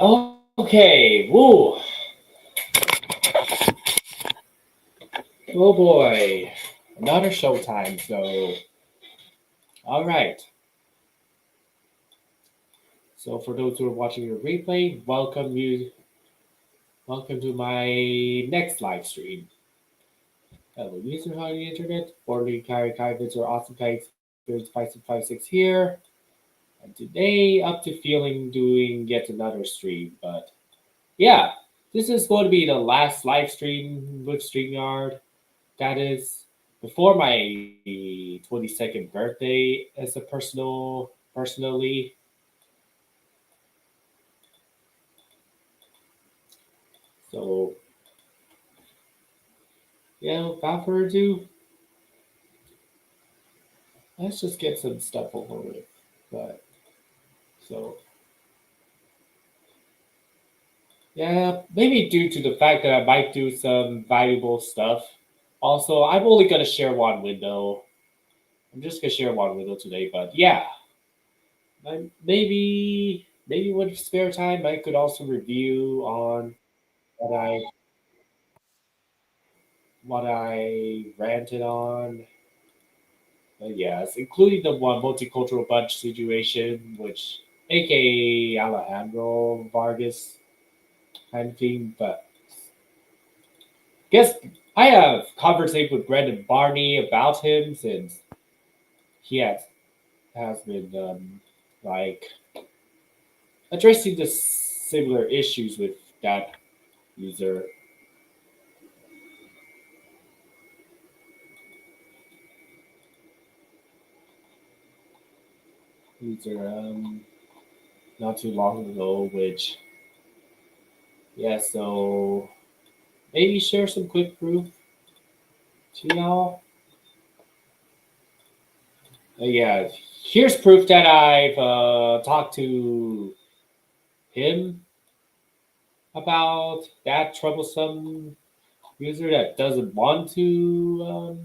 Okay, woo. Oh boy. Another showtime, so all right. So for those who are watching the replay, welcome to my next live stream. Hello users on the internet, formerly Kyrie Kyvits or Awesome Kai Experience 5656 here. And today up to feeling doing yet another stream, but yeah, this is going to be the last live stream with StreamYard. That is before my 22nd birthday as a personally. So yeah, without further ado, let's just get some stuff over with. But so yeah, maybe due to the fact that I might do some valuable stuff. Also, I'm only gonna share one window. I'm just gonna share one window today, but yeah, maybe with spare time, I could also review on what I what I ranted on. Yes, including the one multicultural bunch situation, which aka Alejandro Vargas kind of thing. But guess I have conversation with Brendan Barney about him since he has been like addressing the similar issues with that user. User not too long ago, which yeah, so maybe share some quick proof to y'all. Yeah, here's proof that I've talked to him about that troublesome user that doesn't want to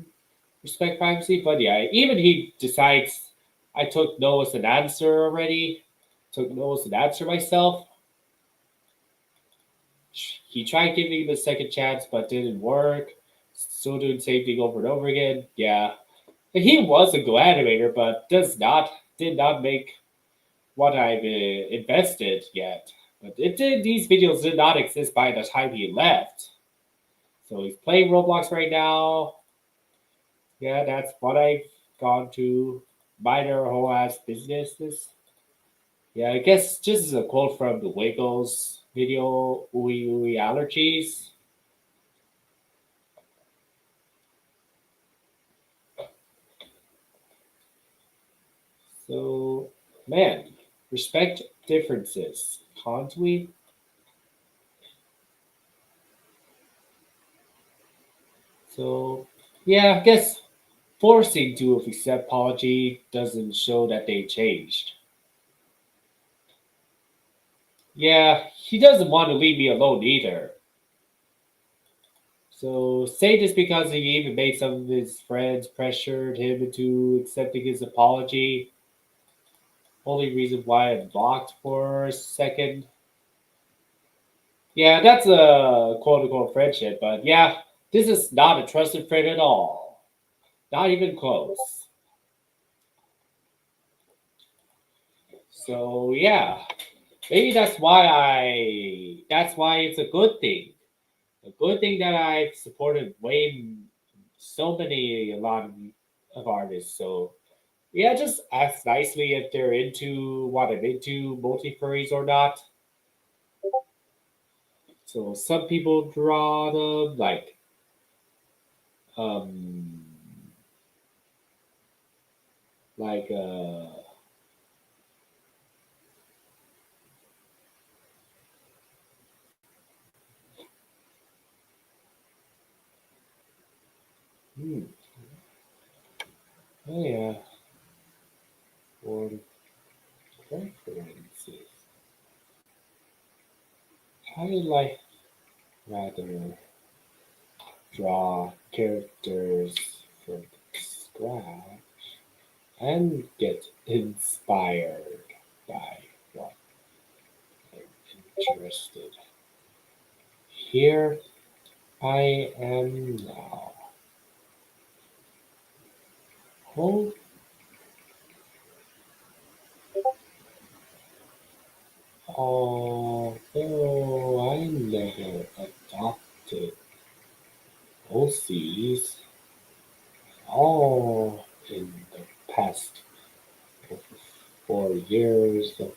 respect privacy. But yeah, even he decides I took no as an answer already, took no as an answer myself. He tried giving him a second chance, but didn't work. Still doing the same thing over and over again. Yeah, and he was a GoAnimator, but did not make what I've invested yet. But these videos did not exist by the time he left. So he's playing Roblox right now. Yeah, that's what I've gone to. Minor whole ass businesses. Yeah, I guess just as a quote from the Wiggles video, ooey ooey allergies. So, man, respect differences, can't we? So, yeah, I guess forcing to accept apology doesn't show that they changed. Yeah, he doesn't want to leave me alone either. So say this because he even made some of his friends pressured him into accepting his apology. Only reason why I blocked for a second. Yeah, that's a quote unquote friendship, but yeah, this is not a trusted friend at all. Not even close. So yeah, maybe that's why it's a good thing. A good thing that I've supported a lot of artists. So yeah, just ask nicely if they're into what I'm into, multi furries or not. So some people draw them um like hmm, oh yeah, or preferences. I like rather draw characters from scratch and get inspired by what. interested. Here I am now. Oh, although I never adopted OCs all in the past 4 years of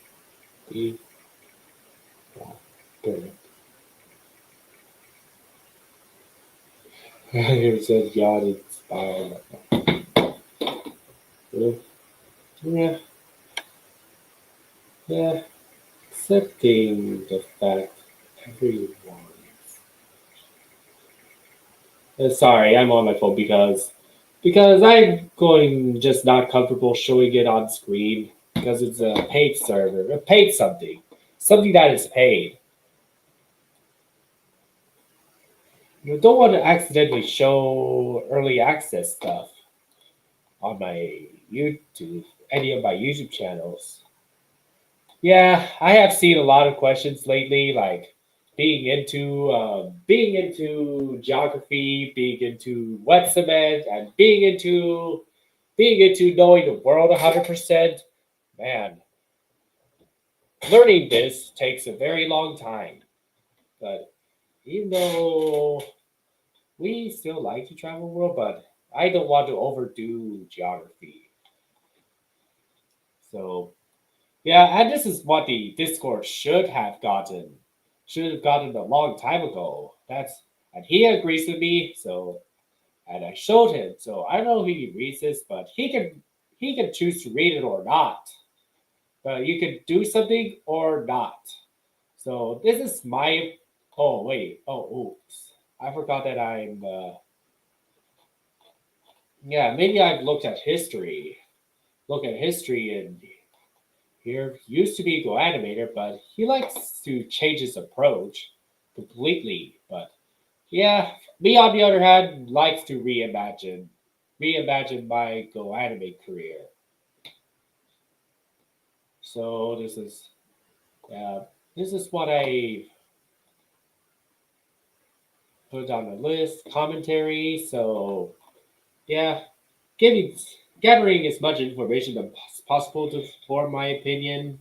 the birth. It says God inspired. Yeah, yeah, accepting the fact everyone. Sorry, I'm on my phone because I'm going just not comfortable showing it on screen because it's a paid server, a paid something that is paid. You don't want to accidentally show early access stuff on my YouTube, any of my YouTube channels. Yeah, I have seen a lot of questions lately, like being into geography, being into wet cement, and being into knowing the world 100%. Man, learning this takes a very long time. But even though we still like to travel the world, but I don't want to overdo geography. So yeah, and this is what the Discord should have gotten a long time ago. That's and he agrees with me. So and I showed him. So I don't know if he reads this, but he can choose to read it or not. But you can do something or not. So this is my. Oh wait. Oh oops. I forgot that I'm. Yeah, maybe I've looked at history. Look at history and here used to be GoAnimator, but he likes to change his approach completely. But yeah, me on the other hand likes to reimagine my GoAnimate career. So uh, this is what I put on the list commentary. So yeah, giving gathering as much information as possible to form my opinion.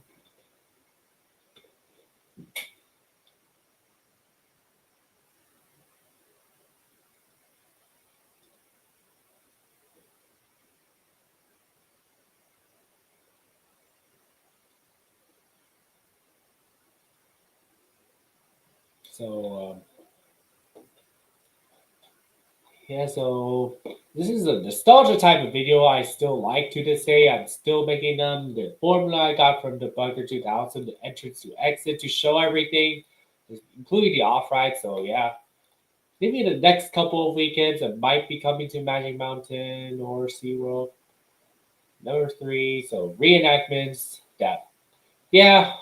So yeah, so this is a nostalgia type of video I still like to this day. I'm still making them. The formula I got from the Bunker 2000, the entrance to exit to show everything, including the off ride. So yeah, maybe the next couple of weekends I might be coming to Magic Mountain or SeaWorld. Number three, so reenactments. That yeah,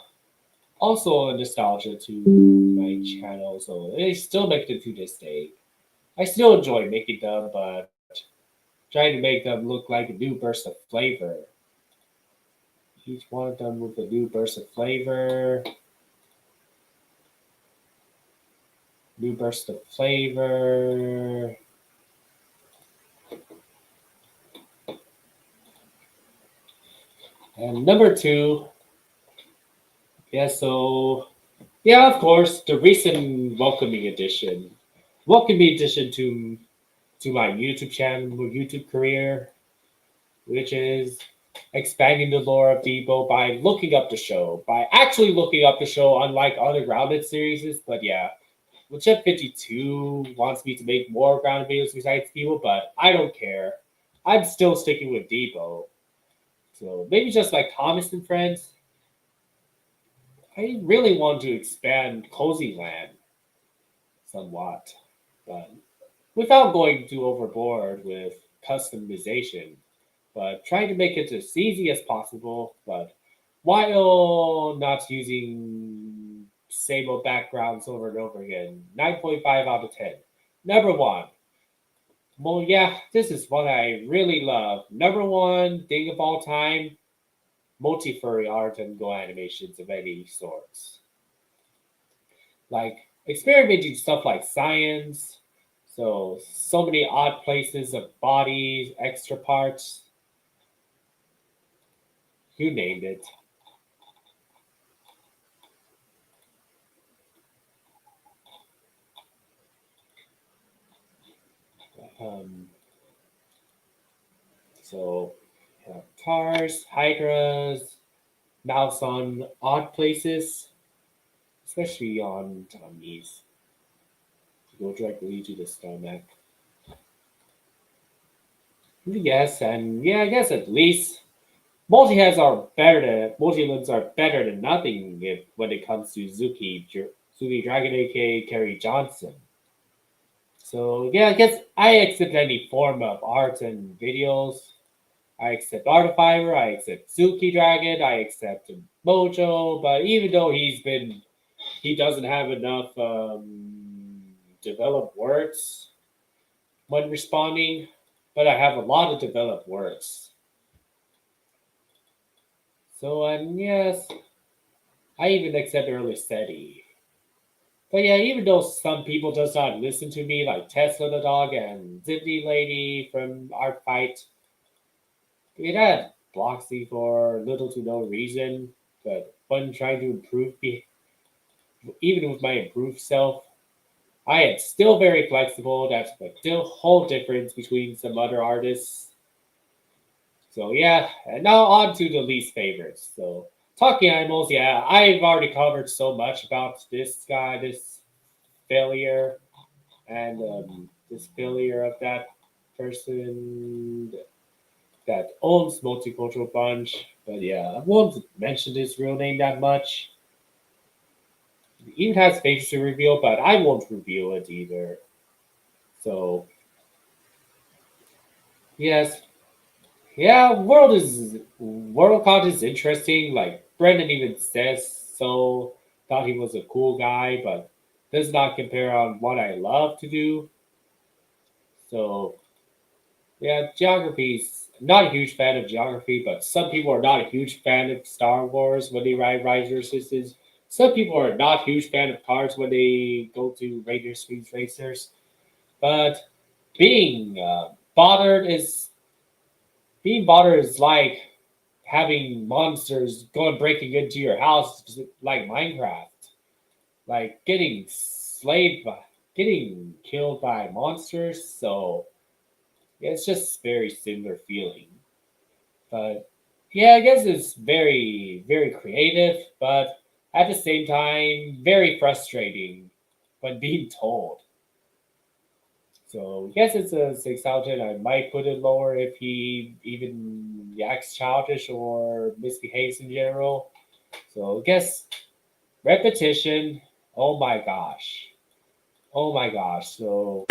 also a nostalgia to my channel. So they still make them to this day. I still enjoy making them, but trying to make them look like a new burst of flavor. Each one of them with a new burst of flavor, new burst of flavor. And number two, yeah, so yeah, of course, the recent welcoming addition to my YouTube channel, YouTube career, which is expanding the lore of Debo by looking up the show, by actually looking up the show, unlike other grounded series. But yeah, Legit 52 wants me to make more grounded videos besides people, but I don't care. I'm still sticking with Debo. So maybe just like Thomas and Friends, I really want to expand Cozy Land somewhat, but without going too overboard with customization, but trying to make it as easy as possible, but while not using same old backgrounds over and over again. 9.5 out of 10. Number one. Well, yeah, this is what I really love. Number one thing of all time, multi-furry art and go animations of any sorts. like experimenting stuff like science. So many odd places of bodies, extra parts, you named it. Um, so Chars, hydras, mouse on odd places, especially on these. Go directly to the stomach. Yes, and yeah, I guess at least multi-limbs are better than nothing if when it comes to Zuki Dragon, aka Kerry Johnson. So yeah, I guess I accept any form of art and videos. I accept Artifiber, I accept Zuki Dragon, I accept Mojo, but even though he doesn't have enough developed words when responding, but I have a lot of developed words. So and yes, I even accept early steady. But yeah, even though some people does not listen to me, like Tesla the dog and Zippy Lady from Art Fight, it had Bloxy for little to no reason. But when trying to even with my improved self, I am still very flexible. That's the still whole difference between some other artists. So yeah, and now on to the least favorites. So talking animals, yeah, I've already covered so much about this guy, this failure, and this failure of that person that owns Multicultural Bunch. But yeah, I won't mention his real name that much. He even has faces to reveal, but I won't reveal it either. So yes, yeah, World Card is interesting. Like Brendan even says so. Thought he was a cool guy, but does not compare on what I love to do. So yeah, geography's not a huge fan of geography, but some people are not a huge fan of Star Wars when they ride Rise Resistance. Some people are not huge fan of cars when they go to Raider Speed Racers. But being bothered is being bothered is like having monsters going breaking into your house like Minecraft. Like getting killed by monsters. So yeah, it's just very similar feeling. But yeah, I guess it's very, very creative, but at the same time, very frustrating when being told. So I guess it's a 6 out of 10. I might put it lower if he even acts childish or misbehaves in general. So I guess repetition. Oh my gosh. Oh my gosh. So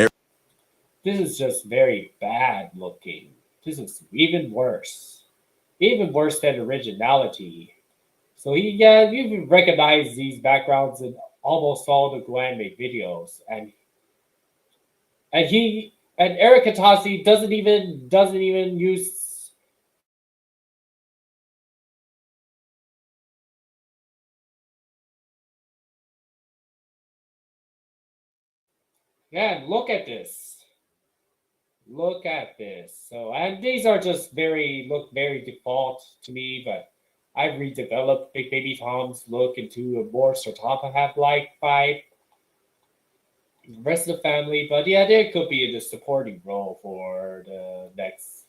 this is just very bad looking. This is even worse. Even worse than originality. So yeah, you can recognize these backgrounds in almost all the GoAnimate videos, and Eric Katasi doesn't even use. Yeah, look at this. Look at this. So and these are just look very default to me, but I've redeveloped Big Baby Tom's look into a more Sartapa half like vibe. The rest of the family, but yeah, there could be a supporting role for the next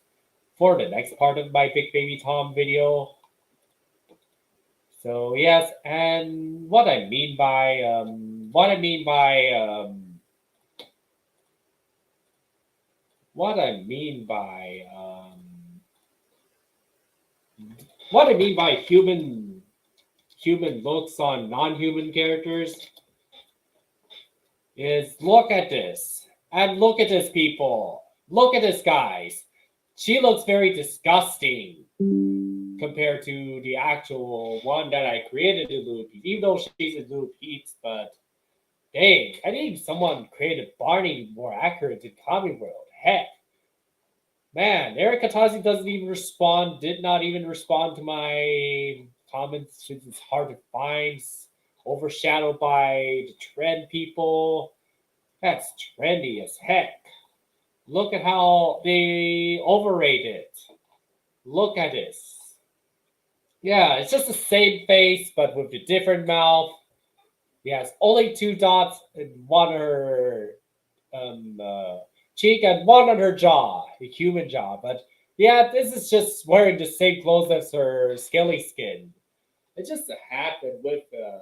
part of my Big Baby Tom video. So yes, and what I mean by what I mean by human looks on non-human characters is look at this and look at this people. Look at this guys. She looks very disgusting compared to the actual one that I created in Little Pete's, even though she's in Little Pete's, but dang, I think someone created Barney more accurate in Comic World. Heck, man, Eric Katazi did not even respond to my comments since it's hard to find overshadowed by the trend people. That's trendy as heck. Look at how they overrate it. Look at this. Yeah, it's just the same face, but with a different mouth. He has only two dots and one on her cheek and one on her jaw, a human jaw. But yeah, this is just wearing the same clothes as her scaly skin. It's just a hat and with a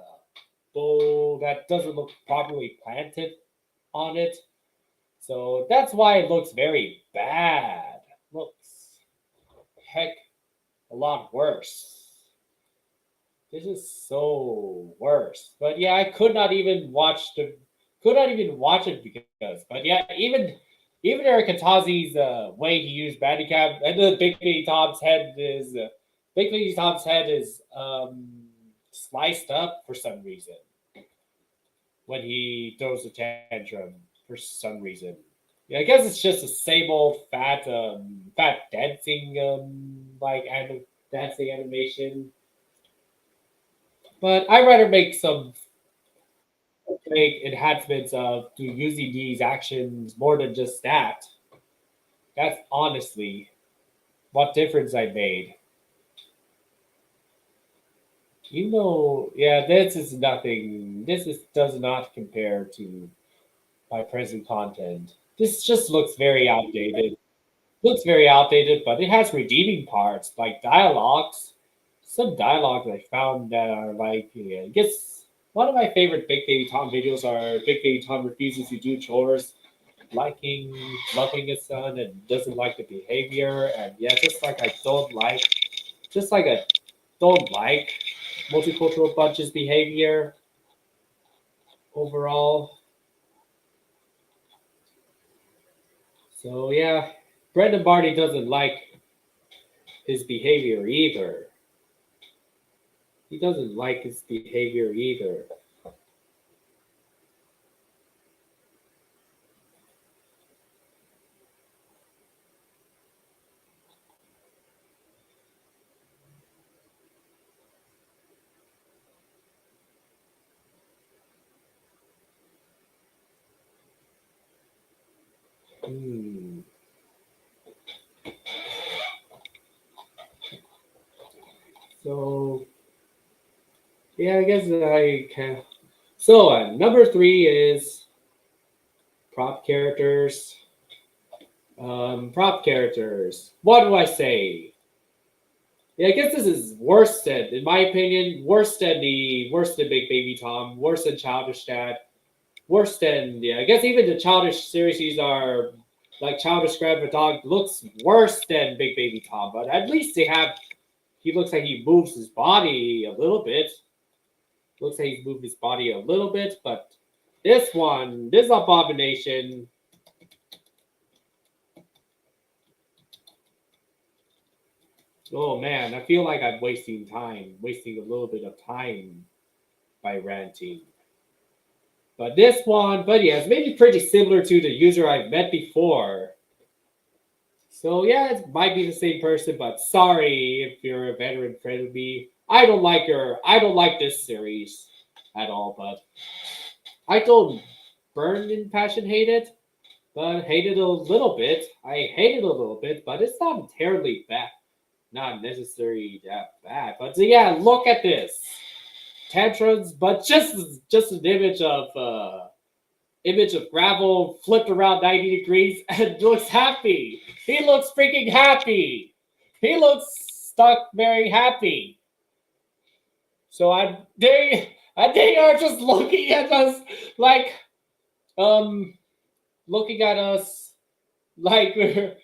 bow that doesn't look properly planted on it. So that's why it looks very bad. Looks heck a lot worse. This is so worse. But yeah, I could not even watch it because. But yeah, even Eric Katazi's way he used Bandicam and the Big Baby Tom's head is Big Baby Tom's head is sliced up for some reason when he throws a tantrum for some reason. Yeah, I guess it's just the same old fat dancing dancing animation. But I rather make enhancements of to using these actions more than just that. That's honestly what difference I made. Even though, yeah, this is nothing. Does not compare to my present content. This just looks very outdated. Looks very outdated, but it has redeeming parts like dialogues. Some dialogues I found that are like, yeah, I guess one of my favorite Big Baby Tom videos are Big Baby Tom refuses to do chores, liking, loving his son, and doesn't like the behavior. And yeah, just like I don't like multicultural bunch's behavior overall. So yeah, Brendan Barney doesn't like his behavior either. He doesn't like his behavior either. Hmm. So yeah, I guess I can. So number three is prop characters. Prop characters. What do I say? Yeah, I guess this is worse than, in my opinion, worse than Big Baby Tom, worse than Childish Dad, worse than yeah. I guess even the Childish series are like Childish Grandpa Dog looks worse than Big Baby Tom, but at least they have. He looks like he moves his body a little bit. Looks like he's moved his body a little bit, but this abomination. Oh man, I feel like I'm wasting time, wasting a little bit of time by ranting. But this one, but yeah, it's maybe pretty similar to the user I've met before. So yeah, it might be the same person, but sorry if you're a veteran friend of me. I don't like this series at all, but I don't burn in passion hate it, but hate it a little bit. I hate it a little bit, but it's not terribly bad. Not necessarily that bad. But yeah, look at this. Tantrums, but just an image of gravel flipped around 90 degrees and looks happy. He looks freaking happy. He looks stuck very happy. So they are just looking at us like looking at us like we're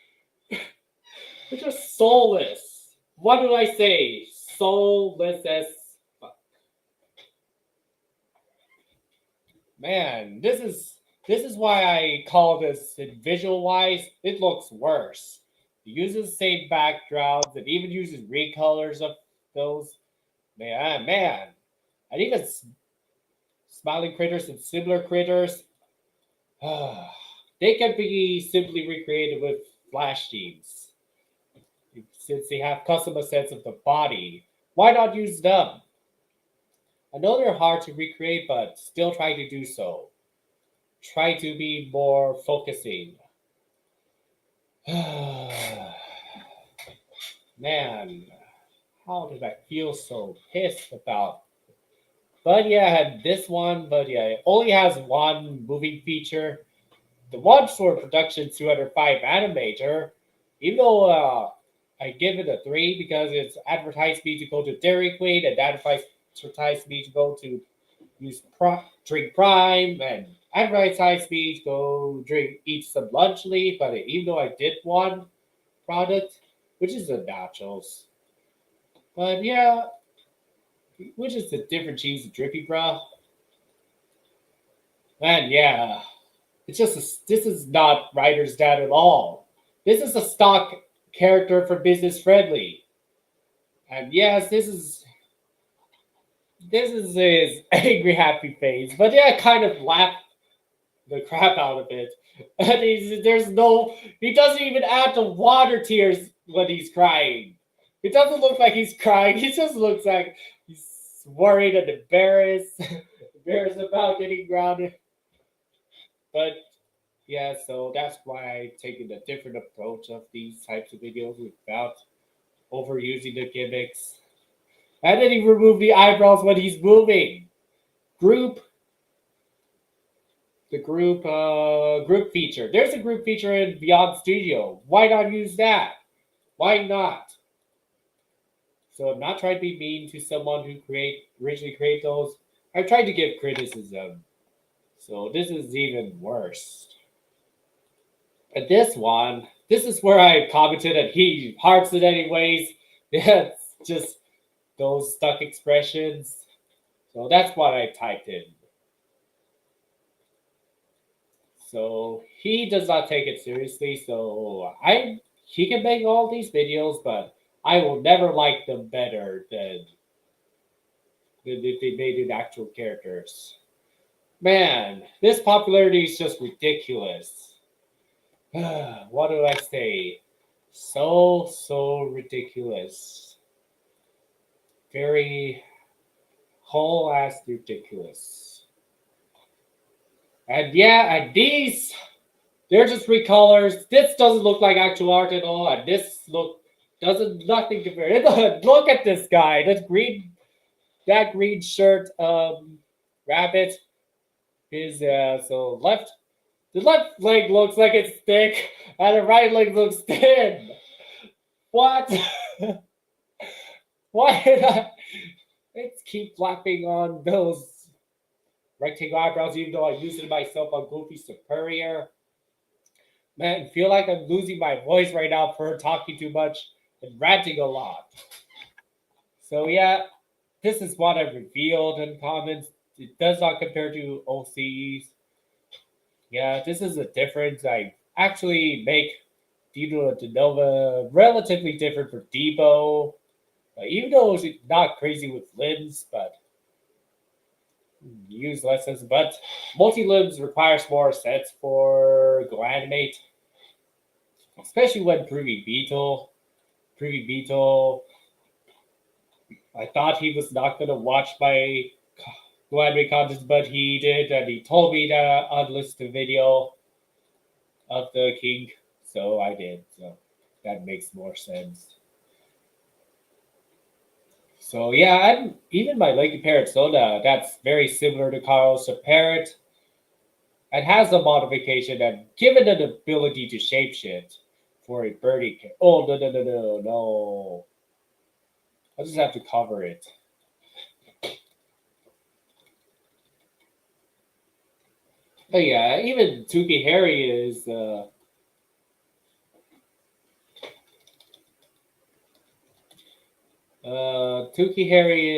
just soulless. What do I say? Soulless as fuck. Man, this is why I call this visual wise. It looks worse. It uses the same backgrounds. It even uses recolors of those. Man, and even smiling critters and similar critters. They can be simply recreated with flash themes. Since they have custom assets of the body, why not use them? I know they're hard to recreate, but still try to do so. Try to be more focusing. Man, how did I feel so pissed about? But yeah, I had this one, but yeah, it only has one moving feature. The one for production 205 animator, even though I give it a 3 because it's advertised me to go to Dairy Queen and advertised me to go to drink Prime and advertised me to go eat some lunch leaf. But even though I did one product, which is the nachos, but yeah, which is the different cheese, the drippy bra. And yeah, this is not writer's dad at all. This is a stock character for Business Friendly. And yes, this is his angry happy face. But yeah, kind of laughed the crap out of it. And he doesn't even add the water tears when he's crying. It doesn't look like he's crying. He just looks like he's worried and embarrassed, embarrassed about getting grounded. But yeah, so that's why I've taken a different approach of these types of videos without overusing the gimmicks. And then he removed the eyebrows when he's moving. Group, the group feature. There's a group feature in Beyond Studio. Why not use that? Why not? So I'm not trying to be mean to someone who originally create those. I tried to give criticism. So this is even worse. And this is where I commented and he hearts it anyways. It's just those stuck expressions. So that's what I typed in. So he does not take it seriously. So he can make all these videos, but I will never like them better than if they made it actual characters. Man, this popularity is just ridiculous. What do I say? So ridiculous. Very whole ass ridiculous. And yeah, and they're just recolors. This doesn't look like actual art at all, and this doesn't nothing compare. Look at this guy. That green shirt rabbit is so left. The left leg looks like it's thick, and the right leg looks thin. What? Why did I? Let's keep flapping on those rectangle eyebrows, even though I use it myself on Goofy Superior. Man, I feel like I'm losing my voice right now for talking too much and ranting a lot. So yeah, this is what I revealed in comments. It does not compare to OCs. Yeah, this is a difference. I actually make Dino De Nova relatively different for Debo. Even though it's not crazy with limbs, but use lessons. But multi-limbs requires more sets for GoAnimate, especially when Privy Beetle, I thought he was not going to watch my GoAnimate content, but he did, and he told me to unlist the video of the king, so I did. So that makes more sense. So yeah, and even my Lady Parrot Soda, that's very similar to Carlos the Parrot. It has a modification and given an ability to shapeshift for a birdie. Oh no! I just have to cover it. But yeah, even Tuki Harry is. Tuki Harry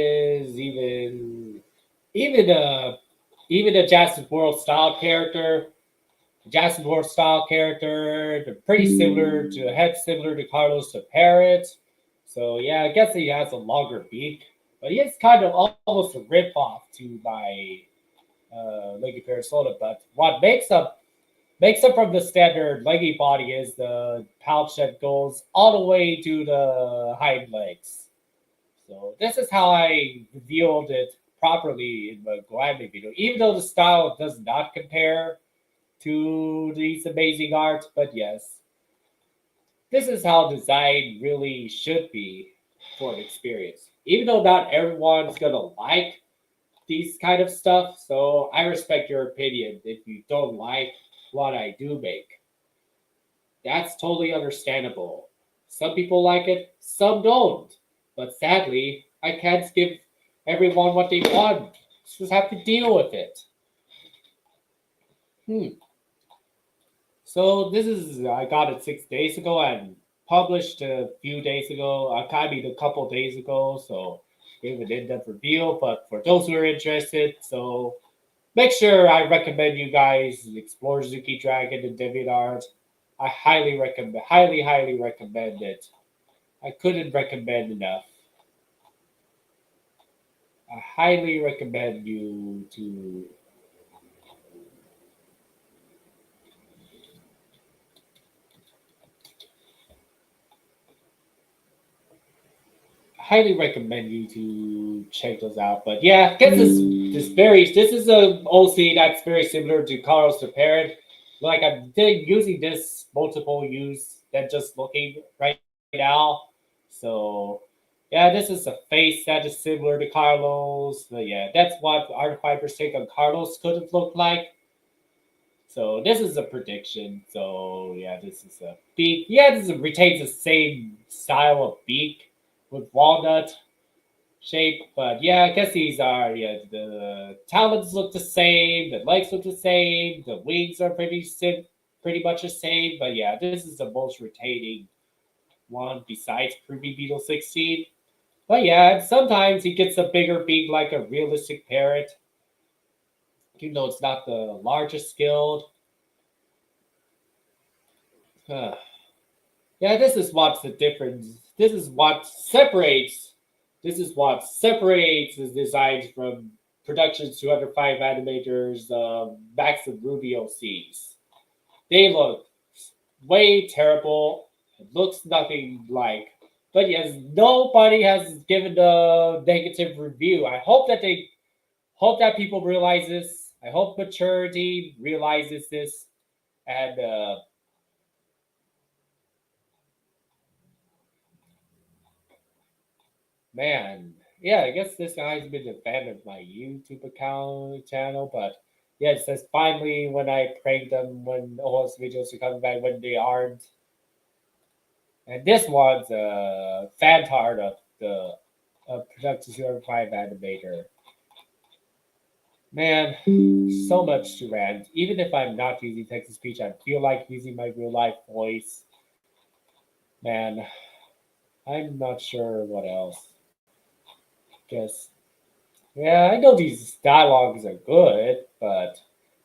is even a Jackson World style character. Jackson World style character, they're pretty similar to Carlos the Parrot. So yeah, I guess he has a longer beak, but he is kind of almost a rip off to my Leggy Parrot Soda. But what makes up from the standard leggy body is the pouch that goes all the way to the hind legs. So this is how I revealed it properly in the GoAnimate video, even though the style does not compare to these amazing art. But yes, this is how design really should be for an experience. Even though not everyone's gonna like these kind of stuff, so I respect your opinion if you don't like what I do make. That's totally understandable. Some people like it, some don't. But sadly, I can't give everyone what they want. Just have to deal with it. Hmm. So this is I got it 6 days ago and published a few days ago. I mean a couple days ago. So gave an in-depth review. But for those who are interested, so make sure I recommend you guys explore Zuki Dragon and DeviantArt. I highly recommend it. I couldn't recommend enough. I highly recommend you to highly recommend you to check those out. But yeah, I guess this is a OC that's very similar to Carlos the Parent. Like I'm using this multiple use than just looking right now. So yeah, this is a face that is similar to Carlos. But yeah, that's what Art Fiber's take on Carlos could have looked like. So this is a prediction. So yeah, this is a beak. Yeah, retains the same style of beak with walnut shape. But yeah, I guess these are the talons look the same, the legs look the same, the wings are pretty much the same. But yeah, this is the most retaining one besides Ruby Beetle 16. But yeah, sometimes he gets a bigger beak like a realistic parrot. Even though it's not the largest skilled. Yeah, this is what's the difference. This is what separates. This is what separates the designs from Productions 205 animators, Max and Ruby OCs. They look way terrible. It looks nothing like. But yes, nobody has given a negative review. I hope that people realize this. I hope maturity realizes this, and man, yeah, I guess this guy's been a fan of my YouTube account channel, but yeah, it says finally when I prank them when all his videos are coming back when they aren't. And this one's a fan art of the Production 05 animator. Man, so much to rant. Even if I'm not using text to speech, I feel like using my real life voice. Man, I'm not sure what else. Guess yeah, I know these dialogues are good, but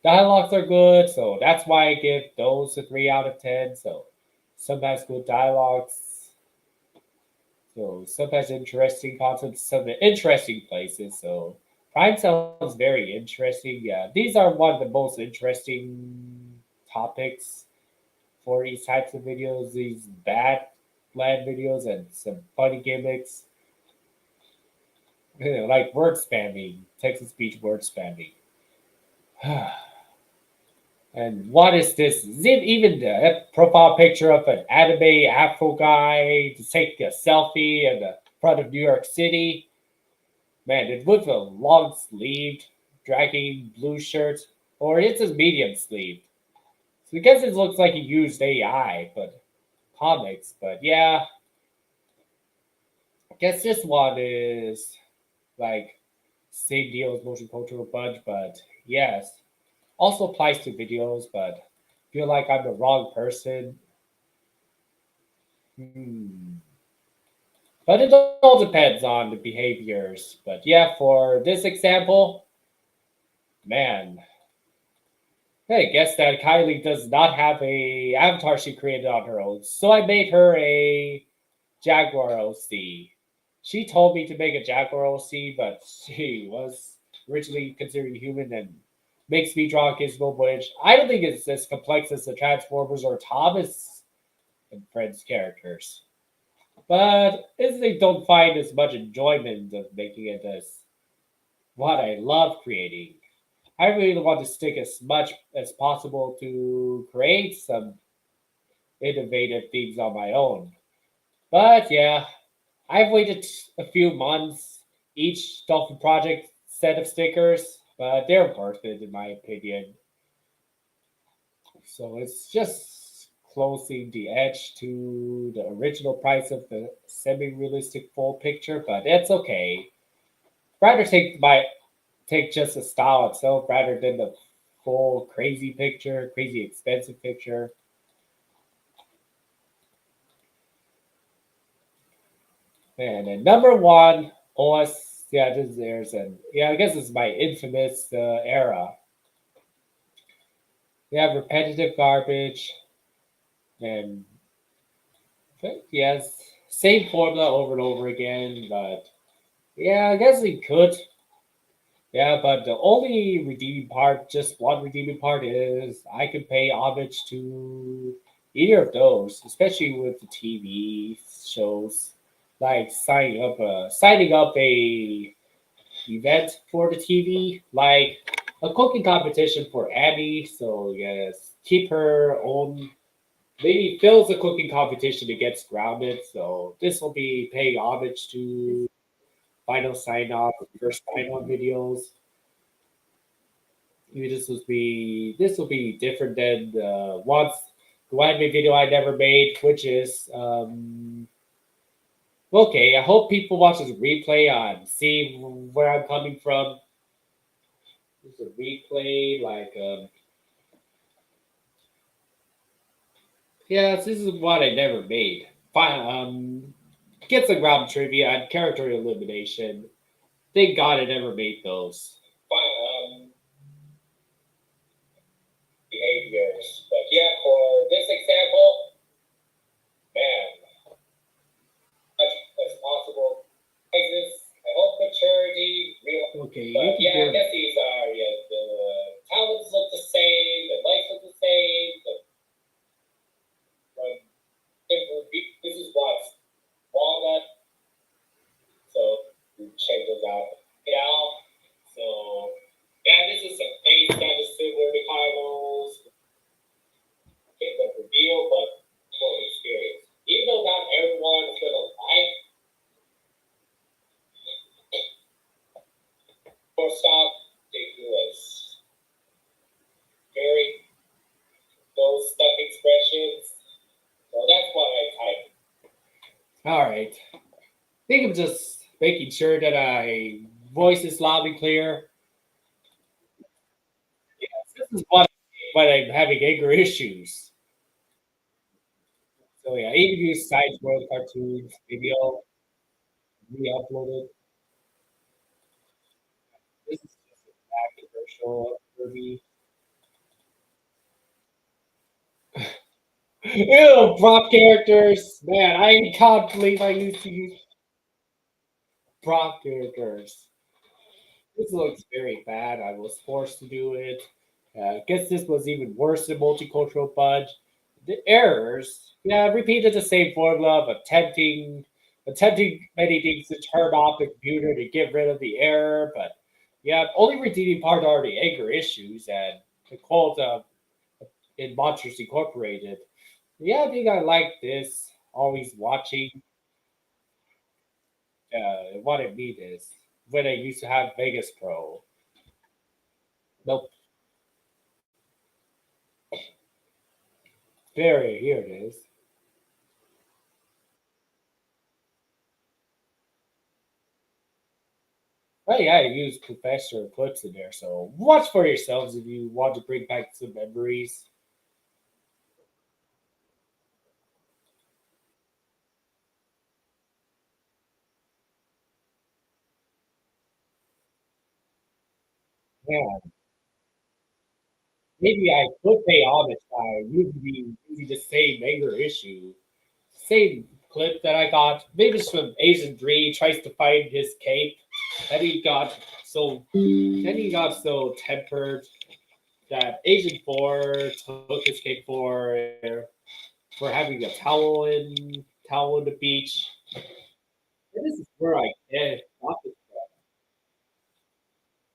dialogues are good, so that's why I give those a 3 out of 10. So sometimes good dialogues, so sometimes interesting concepts, some interesting places. So Prime sounds very interesting. Yeah, these are one of the most interesting topics for these types of videos. These bad land videos and some funny gimmicks, like word spamming, text to speech word spamming. And what is this? Is it even the profile picture of an anime Afro guy to take a selfie in the front of New York City? Man, it's with a long sleeved, dragging blue shirt, or it's a medium sleeved. So I guess it looks like he used AI, but comics. But yeah, I guess this one is like same deal as MulticulturalBunch, but yes, also applies to videos, but feel like I'm the wrong person. Hmm. But it all depends on the behaviors. But yeah, for this example, man, hey, guess that Kylie does not have a avatar she created on her own. So I made her a Jaguar OC. She told me to make a Jaguar OC, but she was originally considered human and makes me draw Gizmo, which I don't think it's as complex as the Transformers or Thomas and Friends characters. But they don't find as much enjoyment of making it as what I love creating. I really want to stick as much as possible to create some innovative things on my own. But yeah, I've waited a few months each Dolphin Project set of stickers, but they're worth it in my opinion. So it's just closing the edge to the original price of the semi-realistic full picture, but it's okay. Rather take just the style itself rather than the full crazy picture, crazy expensive picture. And then number one, OS, yeah, there's an yeah, I guess it's my infamous era. We have repetitive garbage and yes, same formula over and over again. But yeah, I guess we could. Yeah, but the only redeeming part, just one redeeming part, is I could pay homage to either of those, especially with the TV shows, like signing up a event for the TV, like a cooking competition for Abby. So yes, keep her own. Maybe fills a cooking competition against Grounded. So this will be paying homage to final sign off, first sign on videos. Maybe this will be different than the once the anime video I never made, which is okay. I hope people watch this replay on see where I'm coming from. There's a replay like yes, this is what I never made. Fine, gets a ground trivia and character elimination. Thank God I never made those. Fine, behaviors. But yeah, for this example, man, much as possible. I hope maturity, real. Okay, but yeah, I guess these are yeah, the talents look the same, the lights look the same. This is what's walnut, so we check those out. Yeah, so yeah, this is a face that is similar to Kylo's. It's a reveal, but for experience. Even though not everyone's gonna like or stop, ridiculous. Very those stuck expressions. So that's what I type. All right. I think I'm just making sure that I voice is loud and clear. Yes, this is what when I'm having anger issues. So yeah, I even use Science World cartoons, maybe I'll re-upload it. This is just a bad commercial for me. Ew, prop characters. Man, I can't believe I used to use prop characters. This looks very bad. I was forced to do it. I guess this was even worse than multicultural bunch. The errors, yeah, repeated the same formula of attempting many things to turn off the computer to get rid of the error, but yeah, only redeeming part are the anger issues and the quote in Monsters Incorporated. Yeah, I think I like this. Always watching. What I mean is when I used to have Vegas Pro. Nope. Very, here it is. Oh yeah, I use Professor clips in there, so watch for yourselves if you want to bring back some memories. Yeah, maybe I could pay homage by using the same anger issue, same clip that I got. Maybe it's from Asian 3 tries to find his cape, and he got so tempered that Asian 4 took his cape for having a towel on the beach. And this is where I get got this.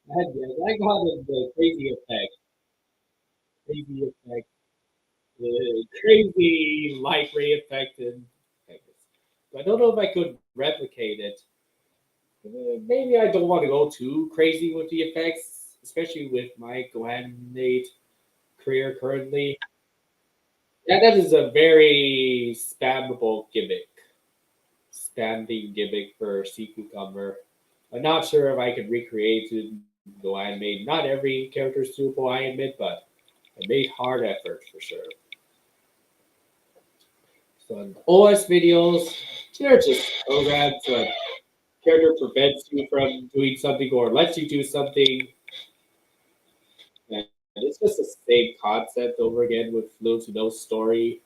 I got the crazy effect, crazy effect, the crazy light ray effect, and I don't know if I could replicate it. Maybe I don't want to go too crazy with the effects, especially with my GoAnimate career currently. Yeah, that is a very spammable gimmick. Spamming gimmick for Sea Cucumber. I'm not sure if I could recreate it in GoAnimate. Not every character is suitable, I admit, but I made hard effort for sure. So in OS videos, they're just programs that character prevents you from doing something or lets you do something. And it's just the same concept over again with little to no story.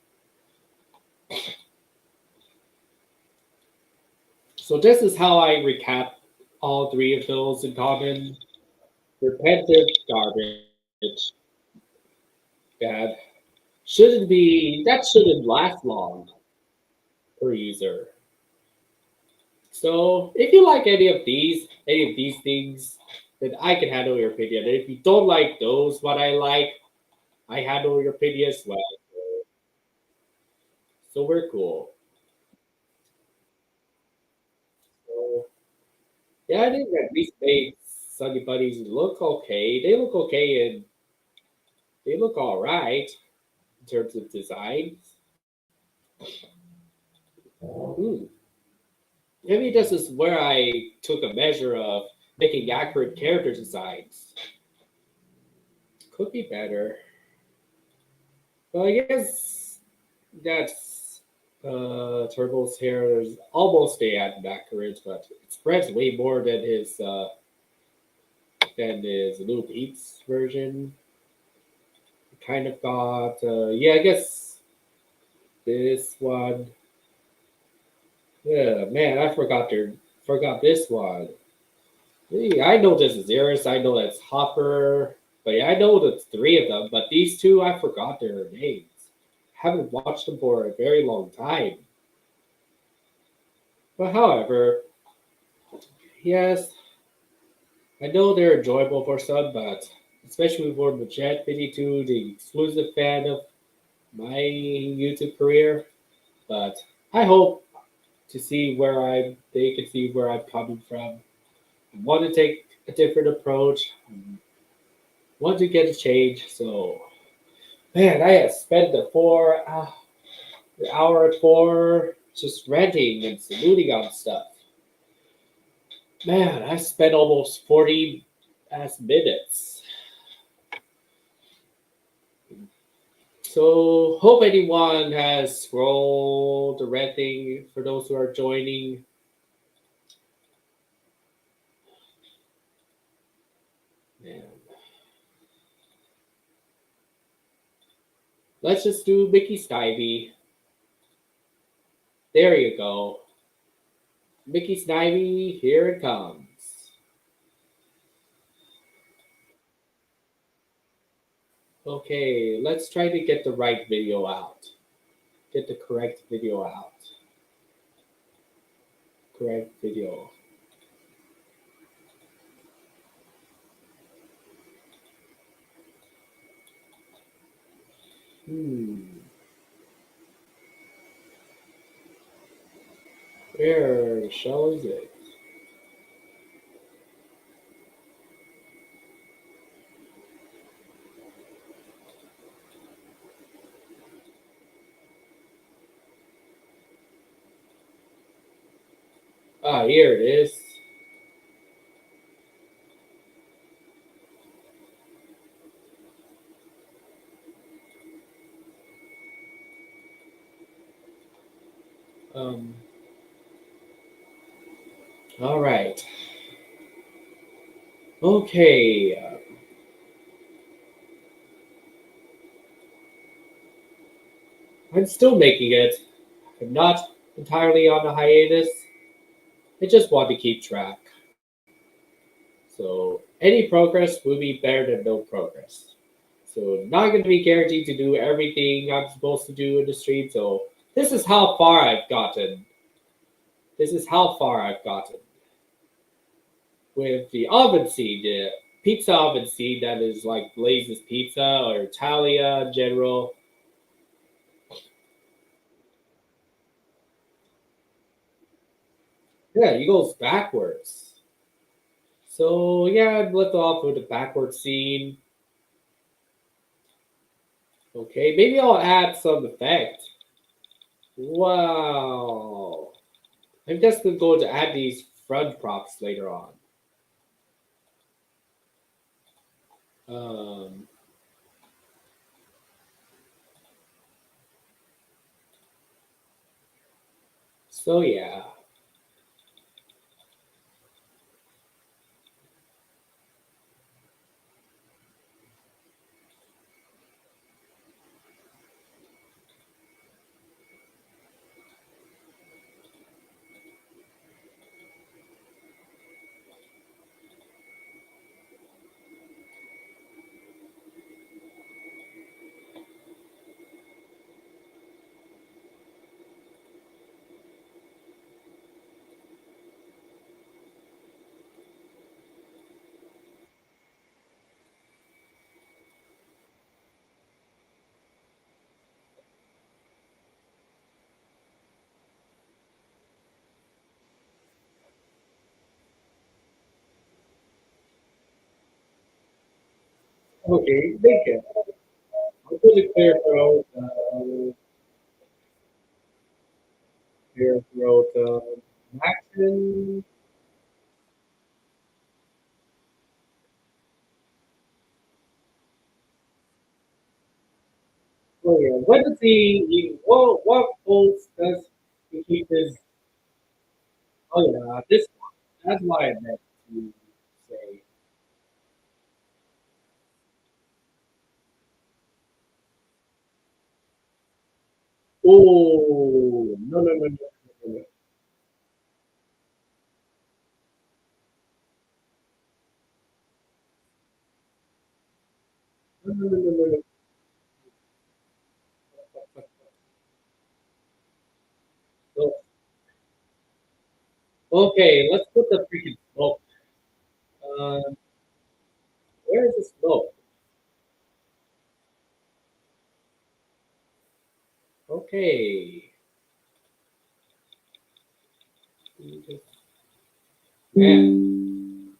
So this is how I recap all three of those in common. Repetitive garbage. Bad. That shouldn't last long per user. So if you like any of these things, then I can handle your opinion. And if you don't like those, what I like, I handle your opinion as well. So we're cool. So yeah, I think at least made Sunny Bunnies look okay. They look okay and they look all right in terms of designs. Hmm. Maybe this is where I took a measure of making accurate character designs. Could be better. Well, I guess that's Turbo's hair is almost accurate, but it spreads way more than his Little Pete's version. Kind of got yeah, I guess this one. Yeah, man, forgot this one. Yeah, I know this is Iris. I know that's Hopper. But yeah, I know that's three of them. But these two, I forgot their names. Haven't watched them for a very long time. But however, yes, I know they're enjoyable for some, but especially for Majet 52, the exclusive fan of my YouTube career. But I hope to see they can see where I'm coming from. I want to take a different approach. I want to get a change. So, man, I have spent the hour at four just ranting and saluting on stuff. Man, I spent almost 40 past minutes. So, hope anyone has scrolled the red thing for those who are joining. Man, let's just do Mickey Snivy. There you go. Mickey Snivy, here it comes. Okay, let's try to get the right video out. Get the correct video out. Correct video. Hmm. Where shows it? Ah, here it is. Um. All right. Okay. I'm still making it. I'm not entirely on a hiatus. I just want to keep track. So any progress will be better than no progress. So not going to be guaranteed to do everything I'm supposed to do in the stream. So this is how far I've gotten. This is how far I've gotten with the oven seed. pizza I haven't seen that is like Blaze's Pizza or Italia in general. Yeah, he goes backwards. So yeah, I'd left off with the backward scene. Okay, maybe I'll add some effect. Wow. I'm just going to add these front props later on. Um, so yeah. Okay, thank you. I'll put a clear throat, action. Oh yeah, what does what holds does he keep his? Oh yeah, this one. That's why I meant to say. Oh no no no no no no no no no no no. No. Okay, let's put the freaking smoke. Uh, where is the smoke? Okay. Man,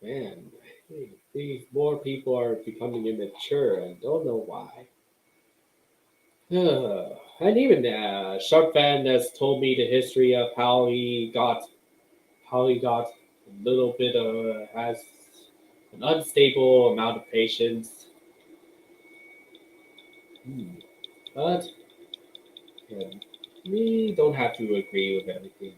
man, these more people are becoming immature. I don't know why. And even Sharp Fan has told me the history of how he got a little bit of has an unstable amount of patience. Hmm. But yeah, we don't have to agree with everything.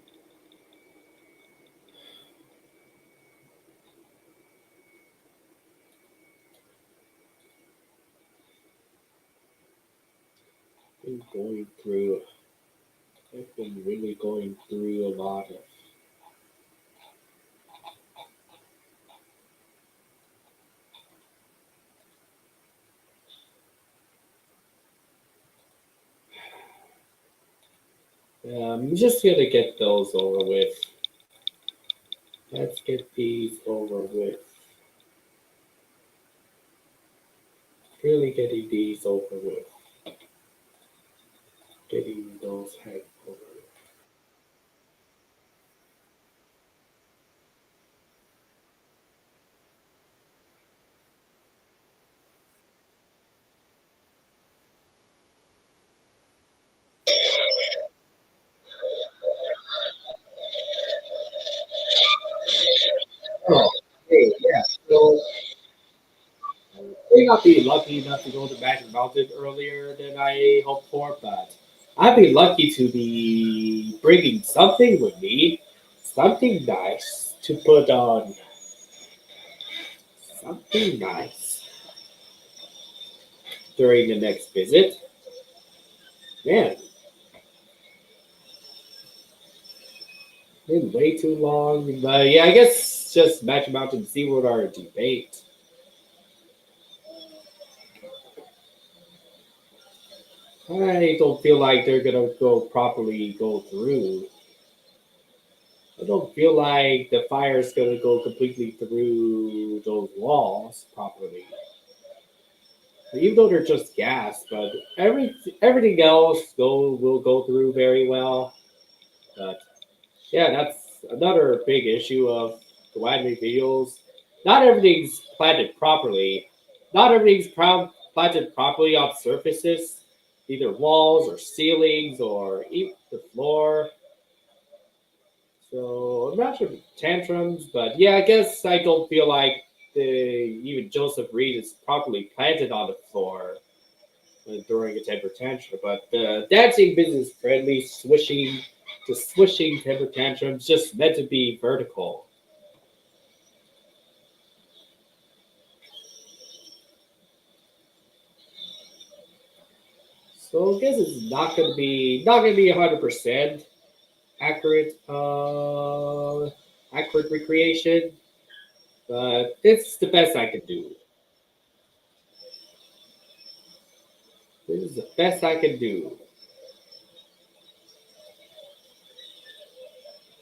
Been going through. I've been really going through a lot of. I'm just gonna get those over with. Let's get these over with. Really getting these over with. Getting those head over with. Oh, hey, yeah. So may not be lucky enough to go to Magic Mountain earlier than I hoped for, but I'd be lucky to be bringing something with me, something nice to put on, something nice during the next visit. Man, been way too long, but yeah, I guess just Magic Mountain SeaWorld are a debate. I don't feel like they're gonna go through. I don't feel like the fire is gonna go completely through those walls properly. Even though they're just gas, but everything else will go through very well. But yeah, that's another big issue of the anime videos. Not everything's planted properly. Not everything's planted properly on surfaces, either walls or ceilings or even the floor. So I'm not sure if it's tantrums, but yeah, I guess I don't feel like even Joseph Reed is properly planted on the floor during a temper tantrum. But the dancing business friendly swishing temper tantrums just meant to be vertical. So I guess it's not gonna be 100% accurate accurate recreation, but it's the best I can do. This is the best I can do.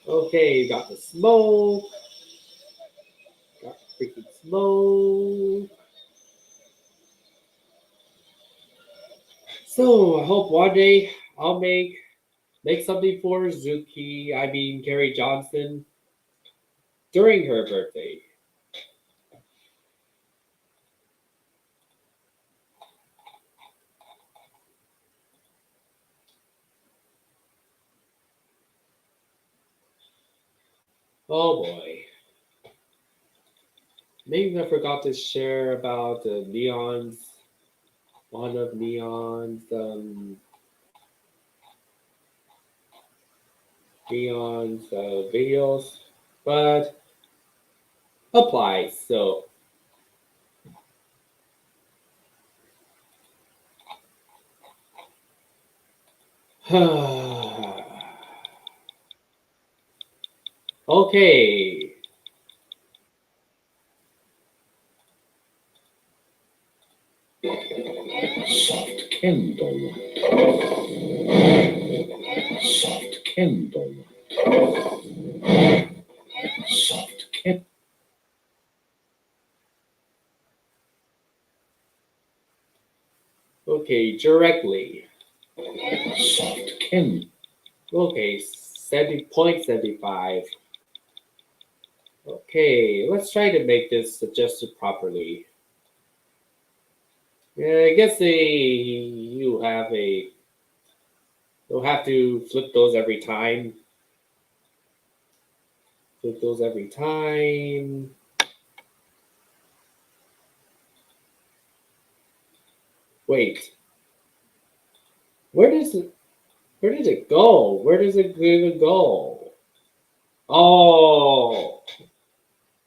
Okay, got the smoke. Got the freaking smoke. So I hope one day I'll make something for Zuki. I mean Carrie Johnson during her birthday. Oh boy. Maybe I forgot to share about the one of Neon's videos, but applies. So okay. Soft candle. Soft candle. Soft candle. Okay, directly. Soft candle. Okay, 70.75. Okay, let's try to make this adjusted properly. Yeah, I guess you'll have to flip those every time. Flip those every time. Wait, where does it where did it go? Where does it even go? Oh,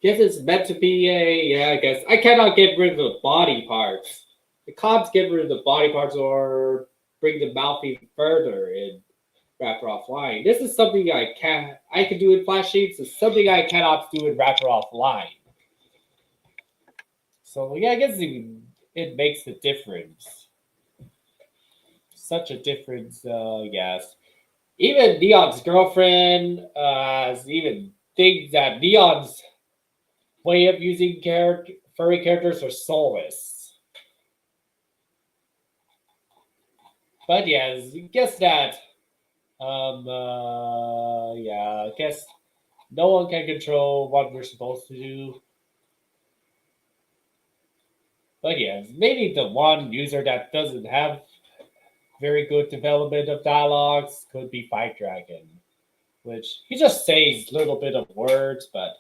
guess it's meant to be a yeah. I guess I cannot get rid of the body parts. The can't get rid of the body parts or bring the mouth even further in Wrapper Offline. This is something I can do in Flash Sheets. It's something I cannot do in Wrapper Offline. So yeah, I guess it makes a difference. Such a difference, yes. Even Neon's girlfriend even thinks that Neon's way of using furry characters are soulless. But yes, guess that. Yeah, I guess no one can control what we're supposed to do. But yes, maybe the one user that doesn't have very good development of dialogues could be Fight Dragon, which he just says little bit of words, but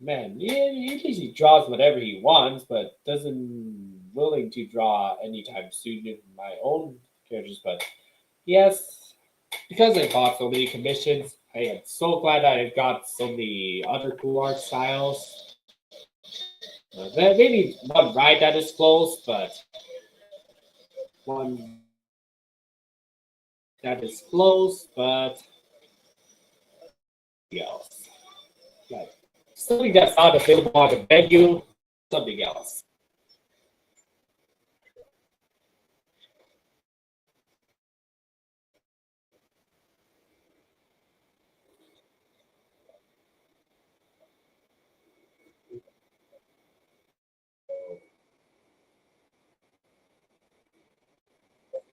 man, he draws whatever he wants, but doesn't willing to draw anytime soon in my own characters. But yes, because I bought so many commissions, I am so glad I got so many other cool art styles. Maybe one ride that is close, but one that is close, but else. Like something that's not available on the menu, something else.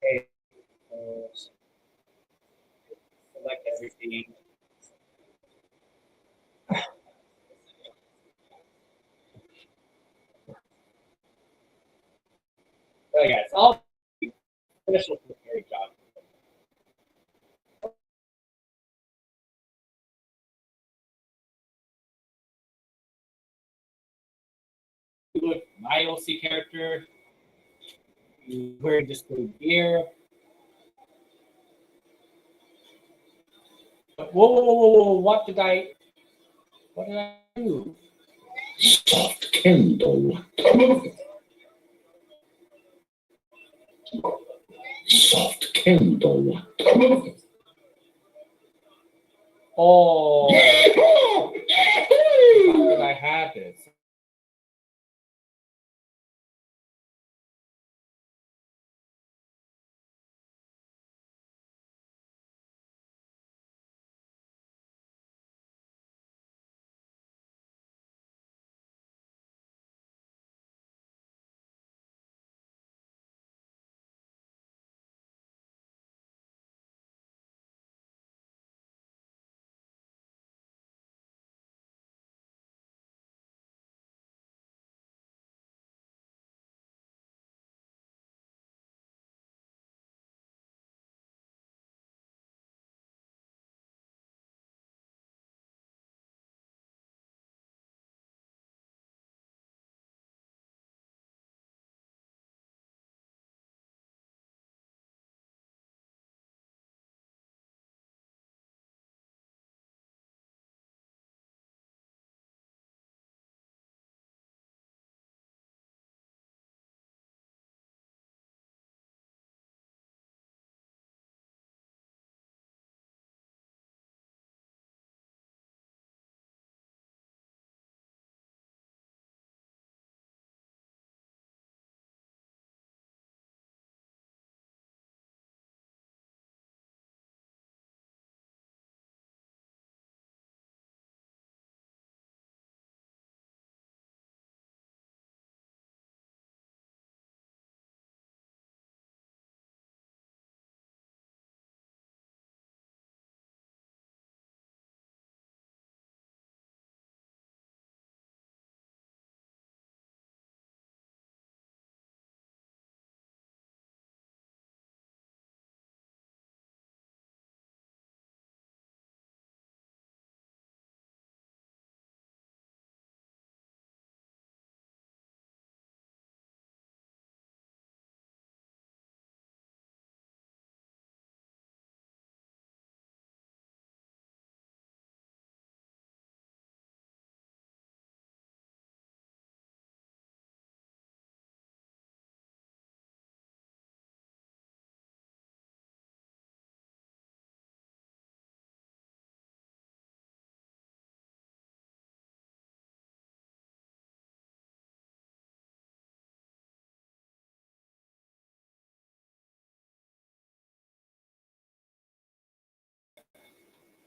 Okay, so select everything. Oh yeah, it's all special for Mary John. Look, my OC character wearing just blue gear. Whoa! What did I do? Soft Kindle. Soft Kindle. Oh, how did I have this?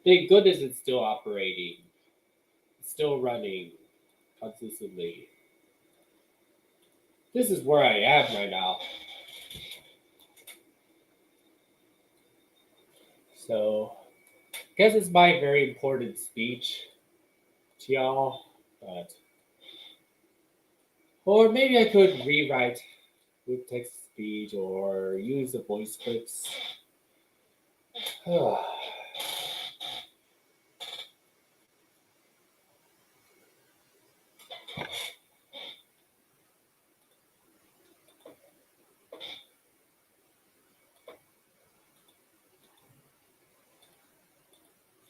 Thank goodness it's still operating. It's still running consistently. This is where I am right now. So, I guess it's my very important speech to y'all, but or maybe I could rewrite with text speech or use the voice clips.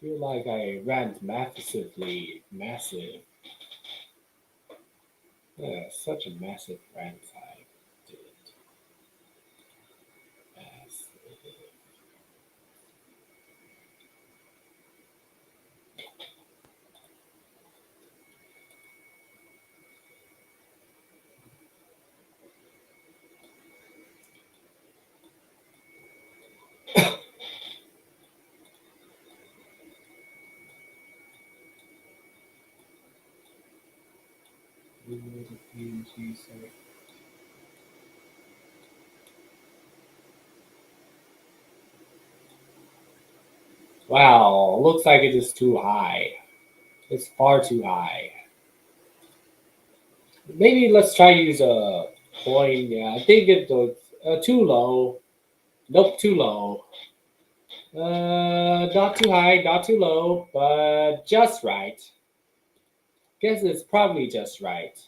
Feel like I rant massive. Yeah, such a massive rant I did. Massive. Wow, looks like it is too high. It's far too high. Maybe let's try to use a point. Yeah, I think it's too low. Nope, too low. Not too high, not too low, but just right. Guess it's probably just right.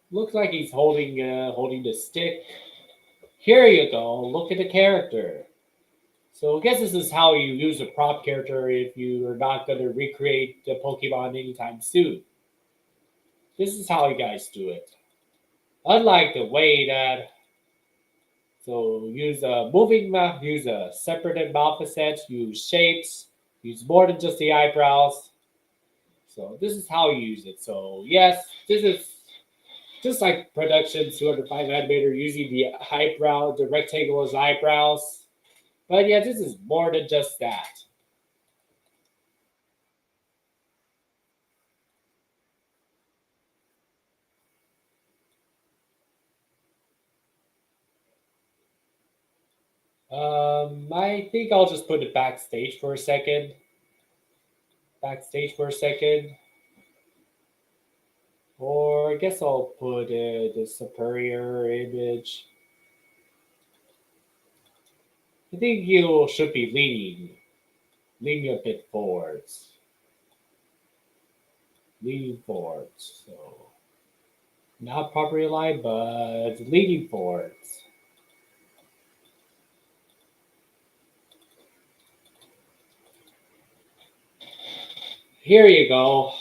Looks like he's holding the stick. Here you go. Look at the character. So I guess this is how you use a prop character if you are not going to recreate the Pokemon anytime soon. This is how you guys do it. Unlike the way that so use a moving mouth, use a separated mouth set, use shapes, use more than just the eyebrows. So this is how you use it. So yes, this is just like production 205 animator using the eyebrow, the rectangle as eyebrows. But yeah, this is more than just that. I think I'll just put it backstage for a second. Backstage for a second. Or I guess I'll put the superior image. I think you should be leaning a bit forwards. Leaning forwards. So not properly aligned, but leaning forwards. Here you go.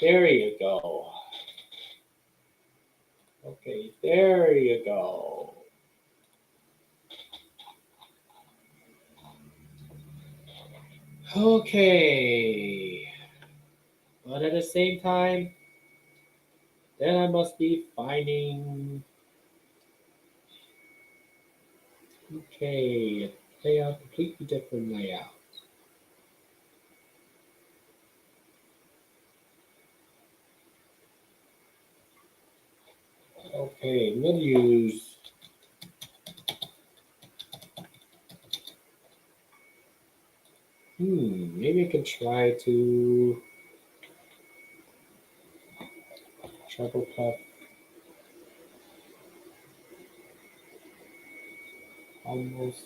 There you go. Okay, there you go. Okay. But at the same time, then I must be finding. Okay, layout, completely different layout. Okay, I'm gonna use. Maybe I can try to treble puff almost.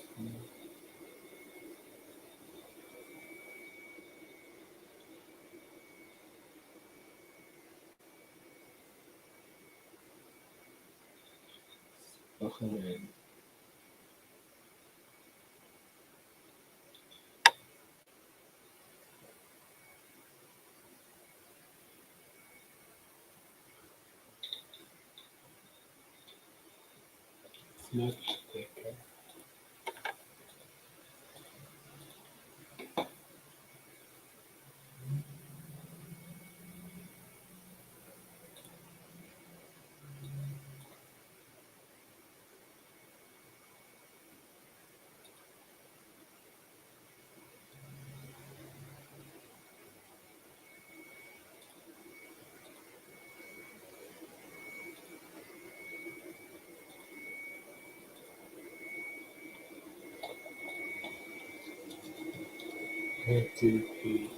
Behind. It's much thicker. P.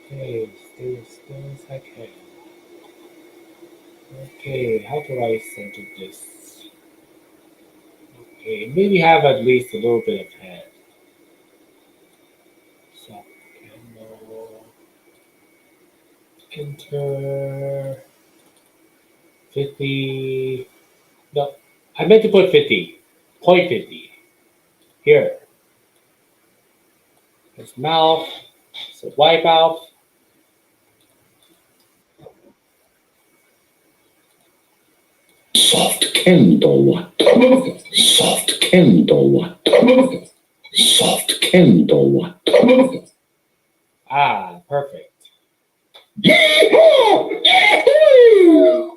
Okay, stay as still as I can. Okay, how do I center this? Okay, maybe have at least a little bit of head. Soft candle. Enter 50. No, I meant to put 50. Point 50. Here. His mouth. So wipe out. Soft candle. Soft candle. Soft candle. Ah, perfect. Yeehaw! Yahoo!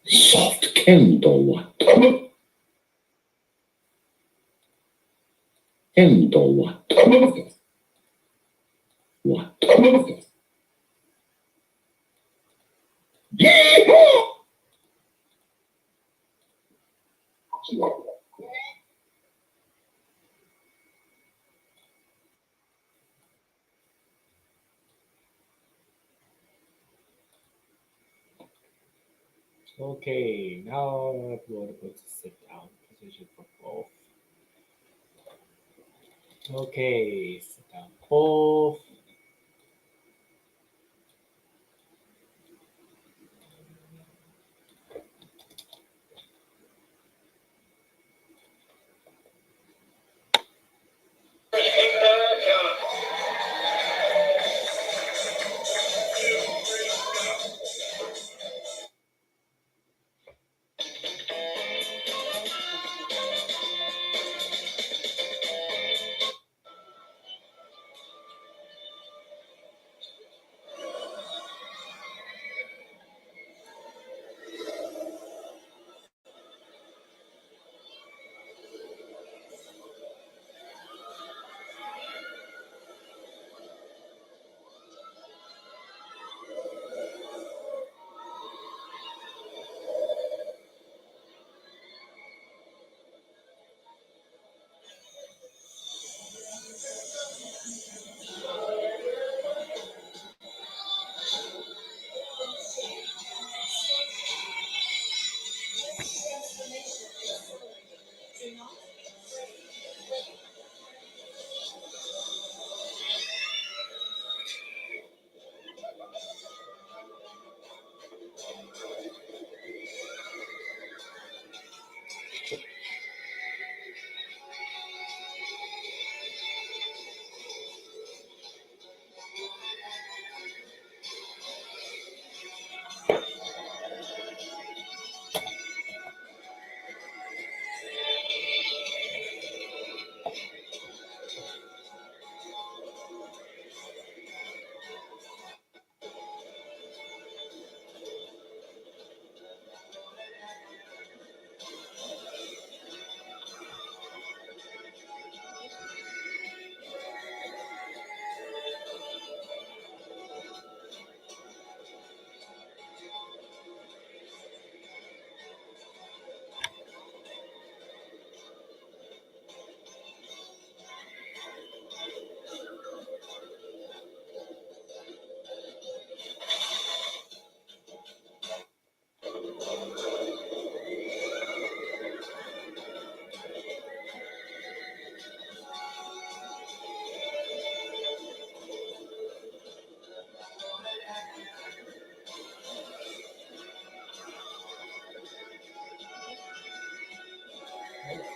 Soft candle. Candle. Yeehaw! Okay, now I'm going to put the sit down position for both. Okay, sit down both.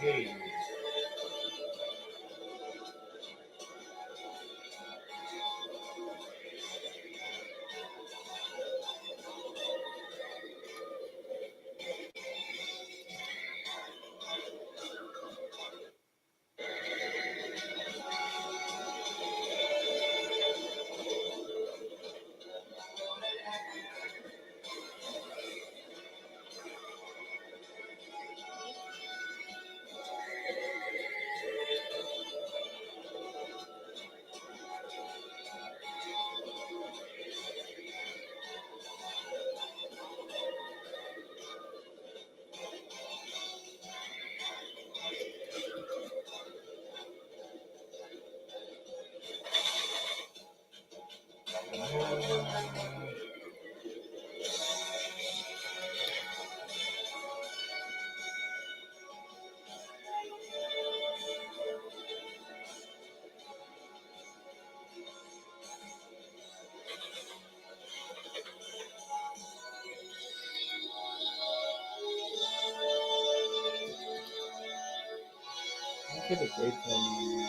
Okay. Look at the great one.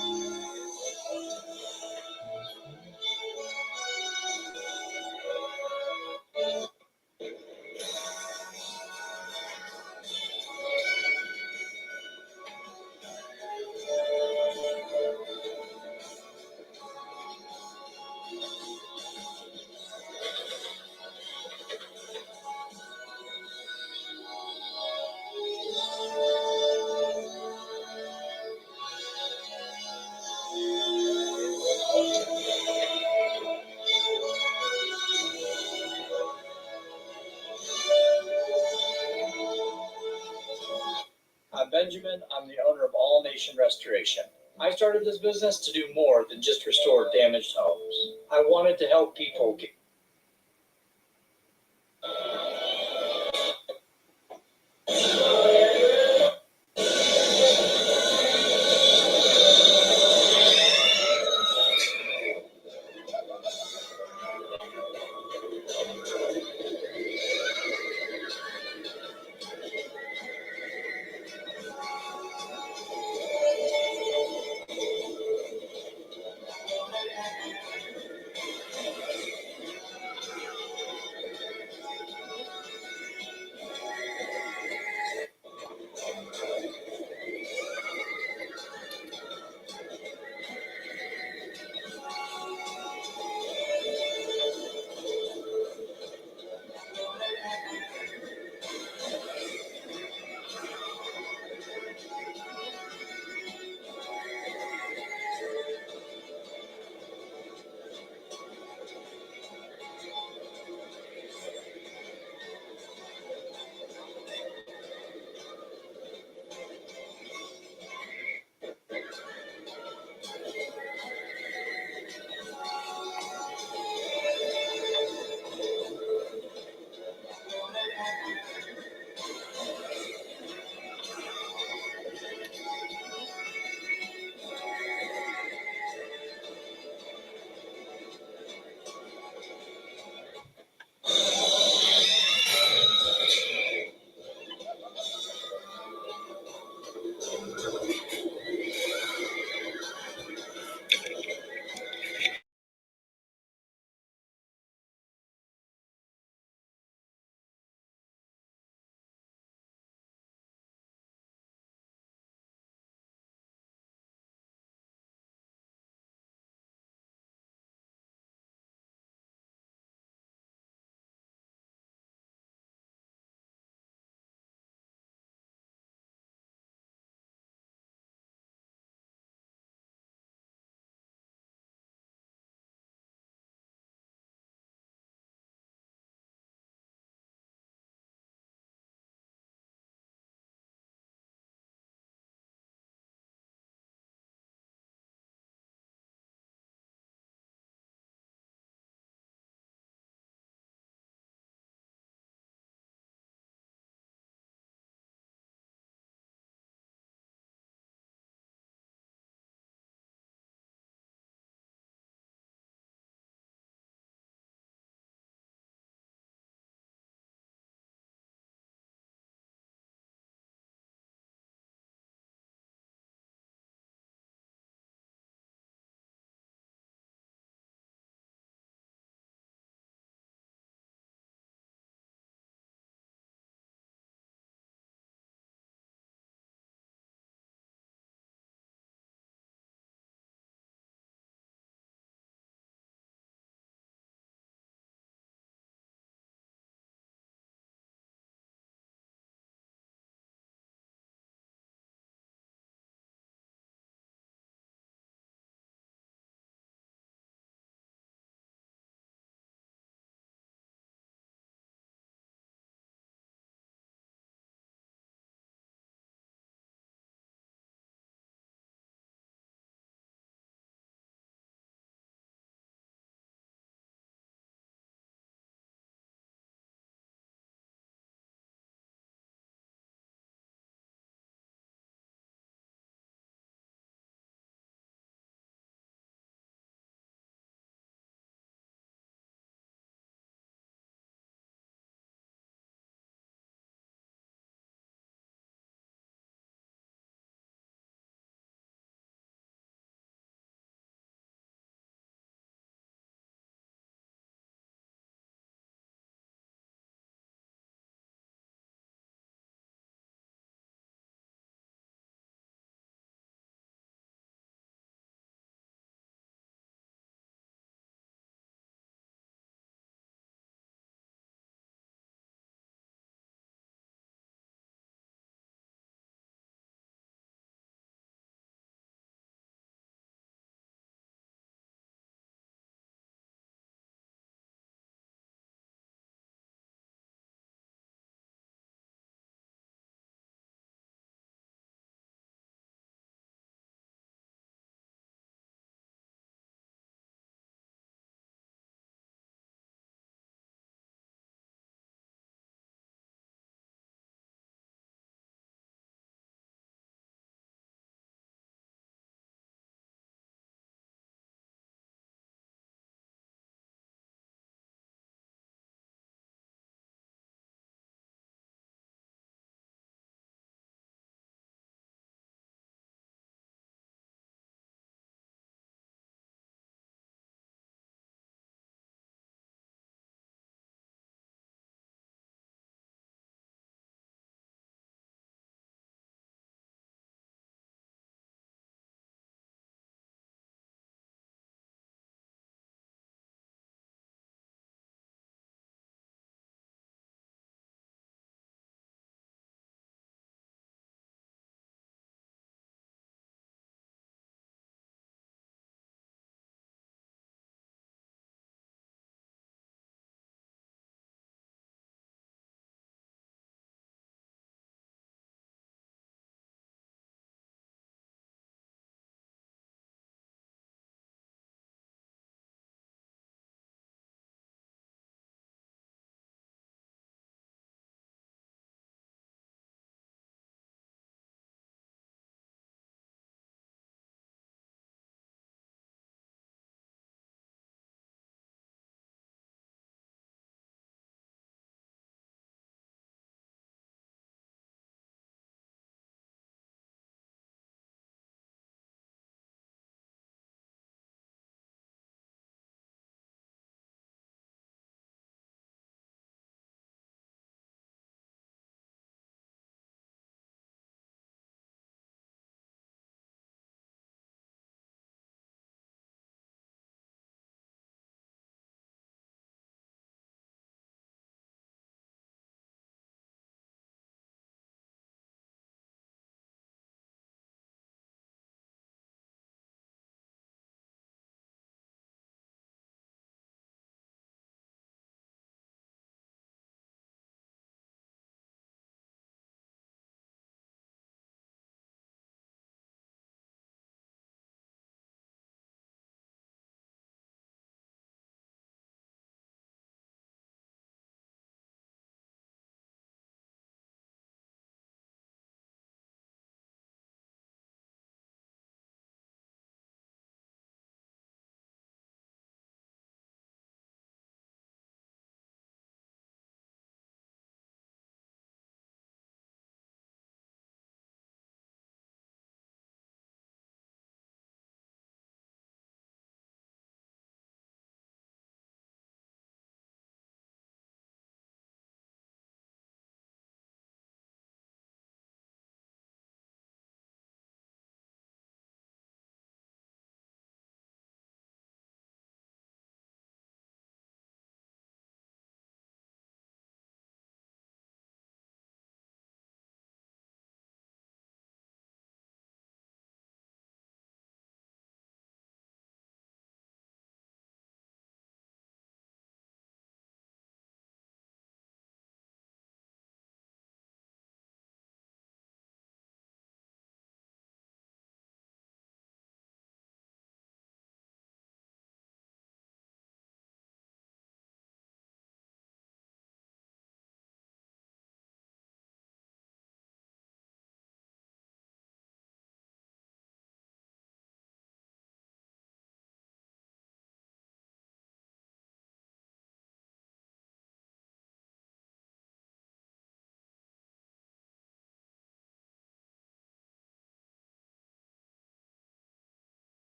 Benjamin. I'm the owner of All Nation Restoration. I started this business to do more than just restore damaged homes. I wanted to help people get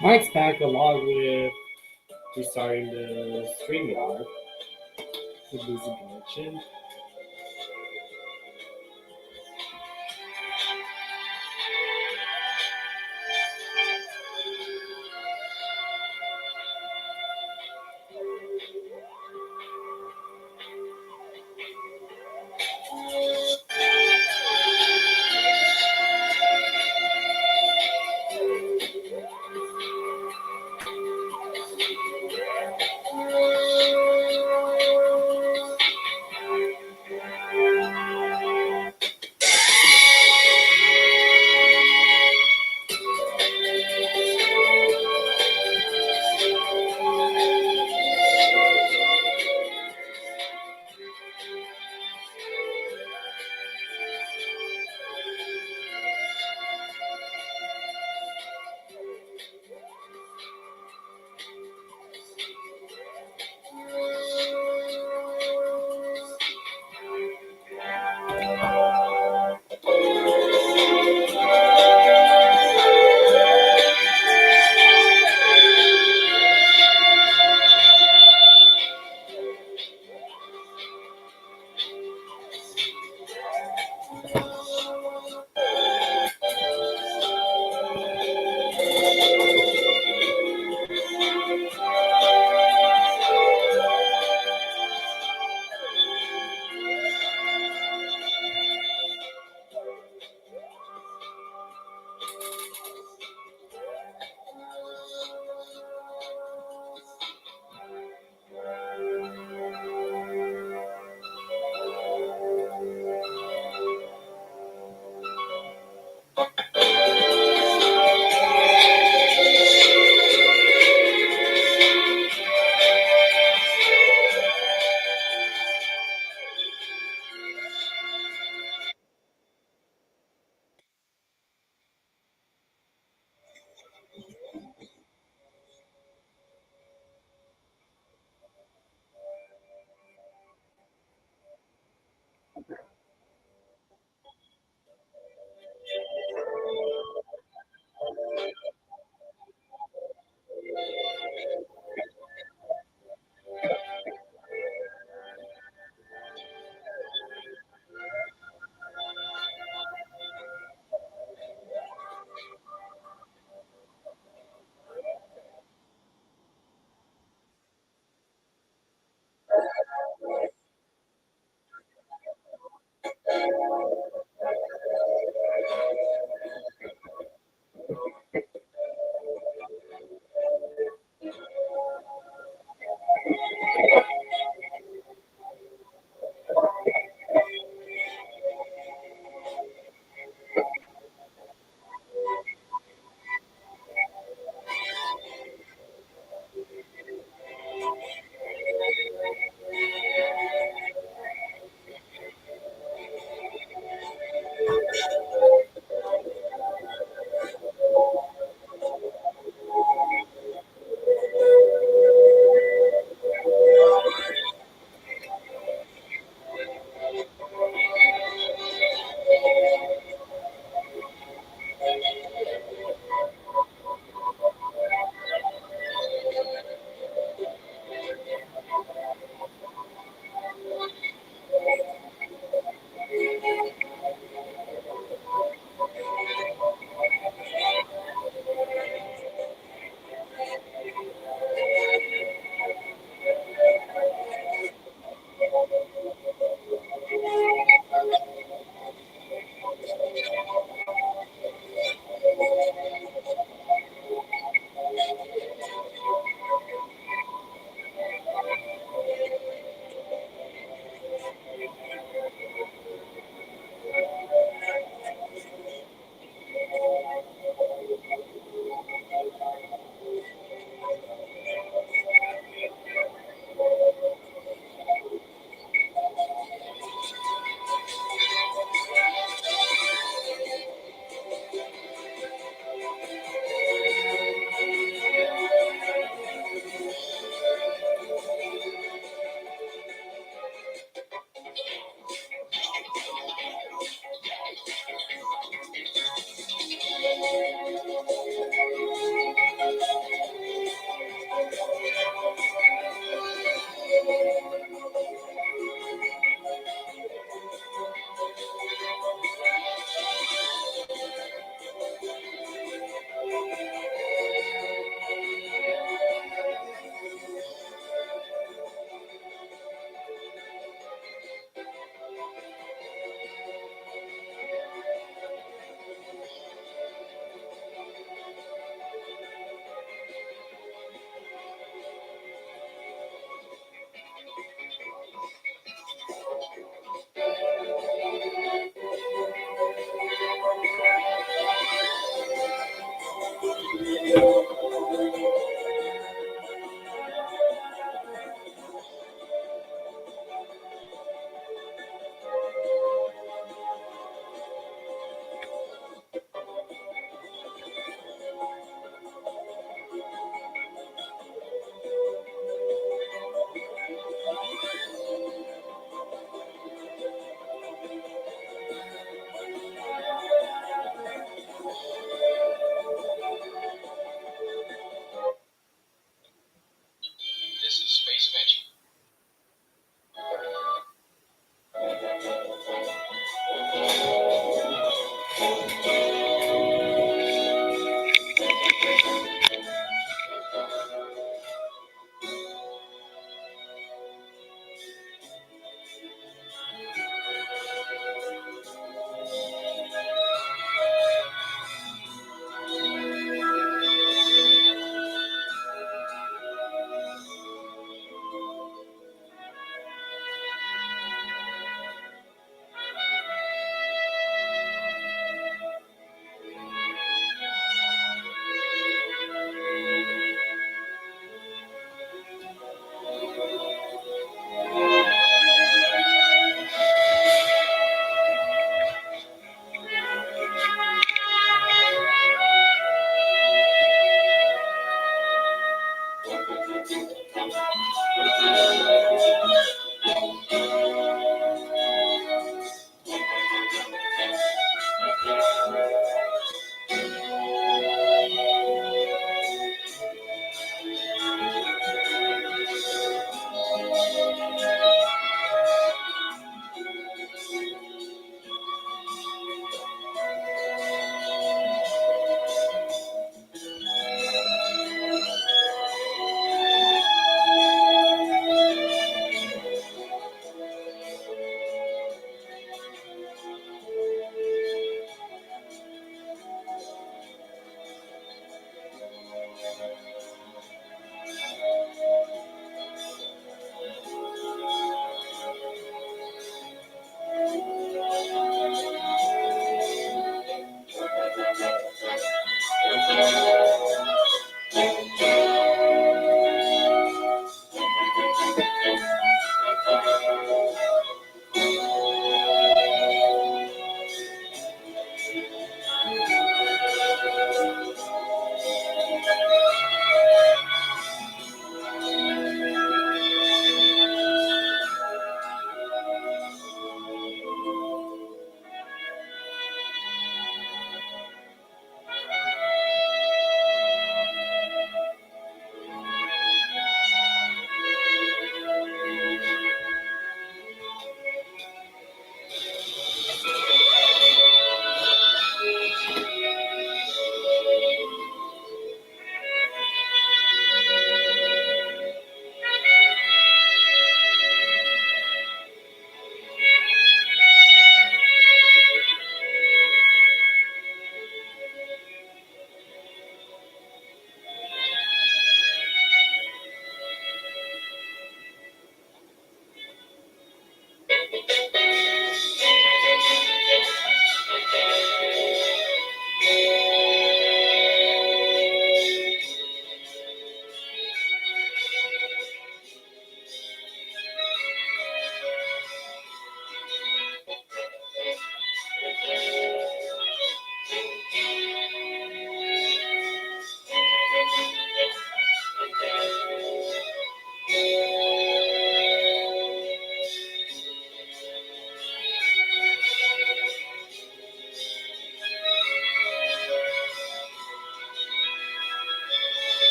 Mike's back along with restarting the Streamyard. With losing connection.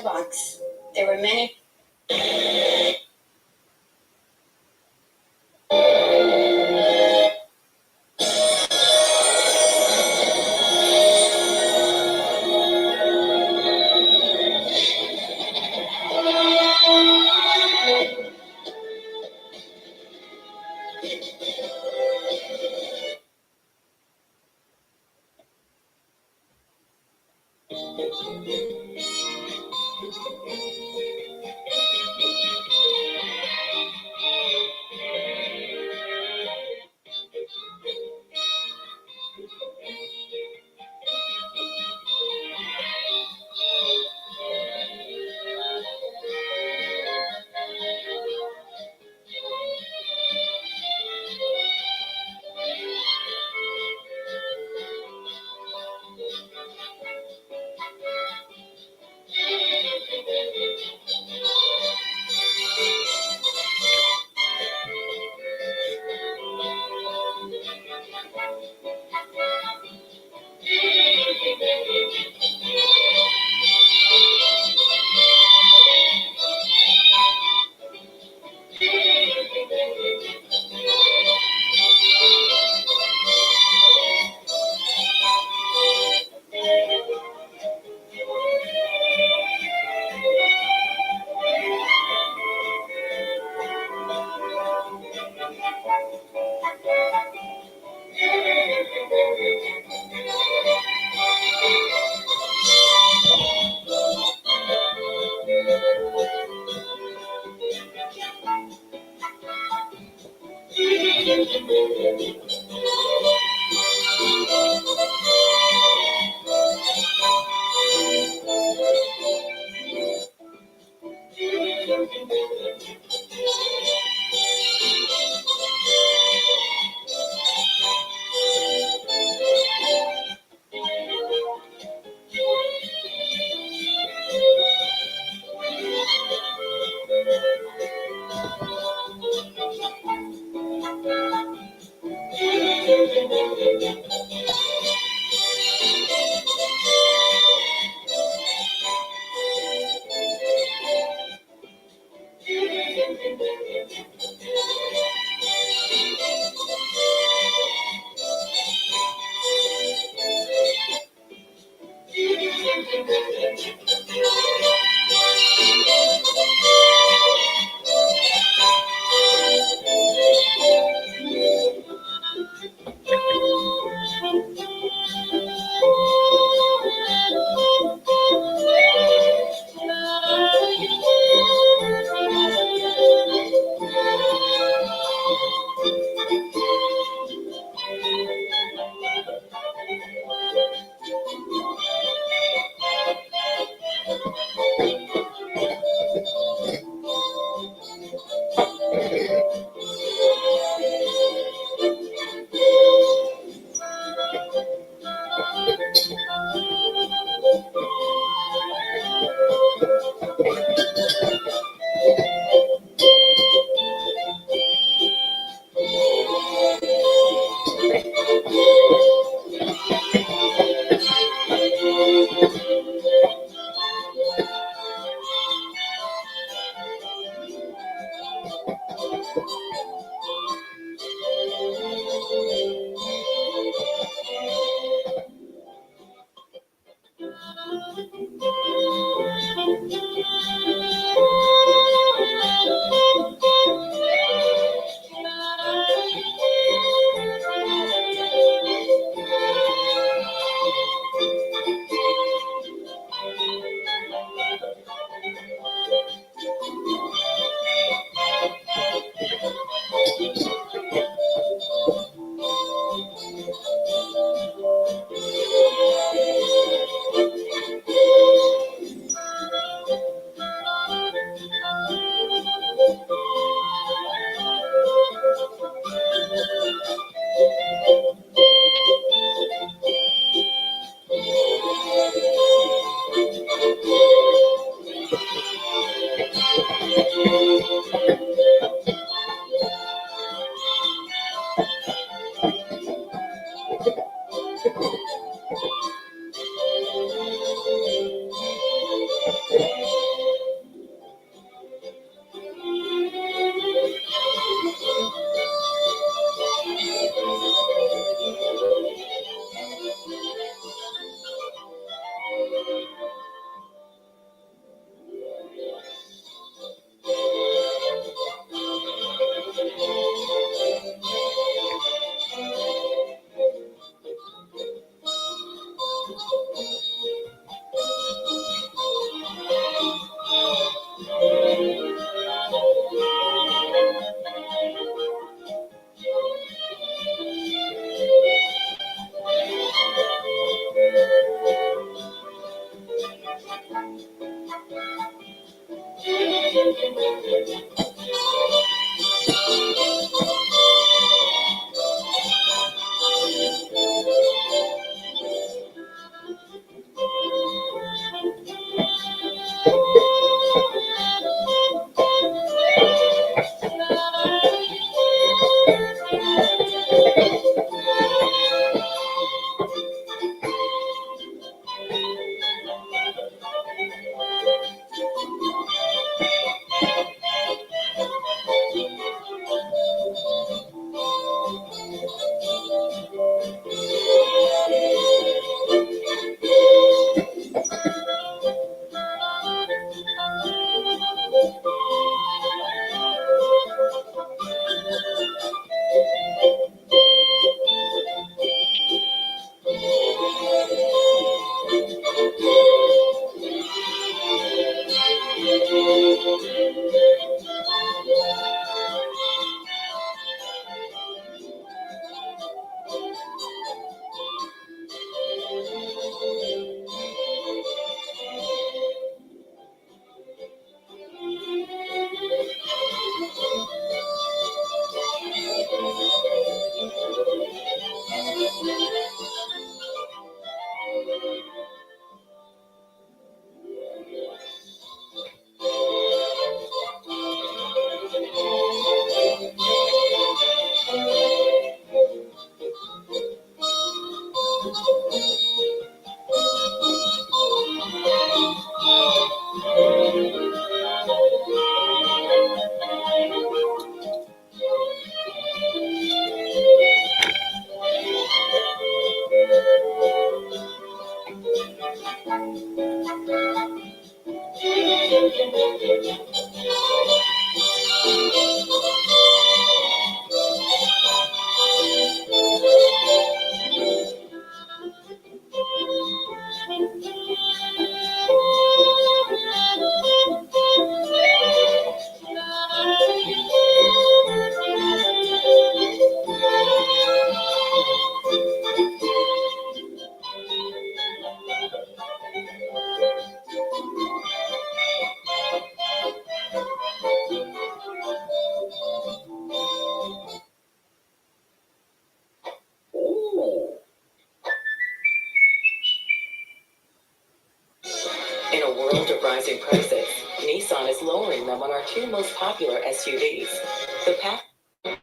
box. There were many. In a world of rising prices, Nissan is lowering them on our two most popular SUVs. The path. And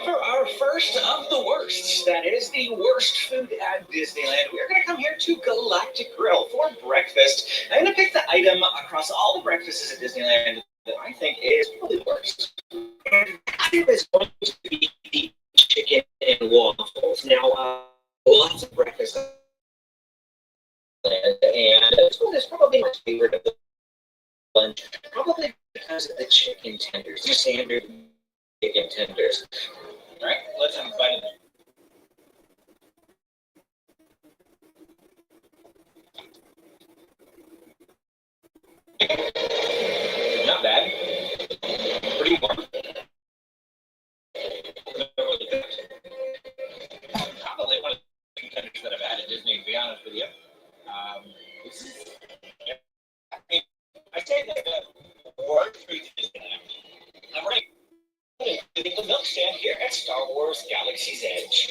for our first of the worsts, that is the worst food at Disneyland, we're going to come here to Galactic Grill for breakfast. I'm going to pick the item across all the breakfasts at Disneyland that I think is probably the worst. And that is going to be the chicken and waffles. Now, lots of breakfast. And this one is probably my favorite of the bunch, probably because of the chicken tenders, the standard chicken tenders. All right, let's have a bite of it. Not bad. Pretty warm. Really good. Probably one of the contenders that I've had at Disney, to be honest with you. This is, yeah, I mean, I say that the word for Disneyland. Number 8. The milk stand here at Star Wars Galaxy's Edge.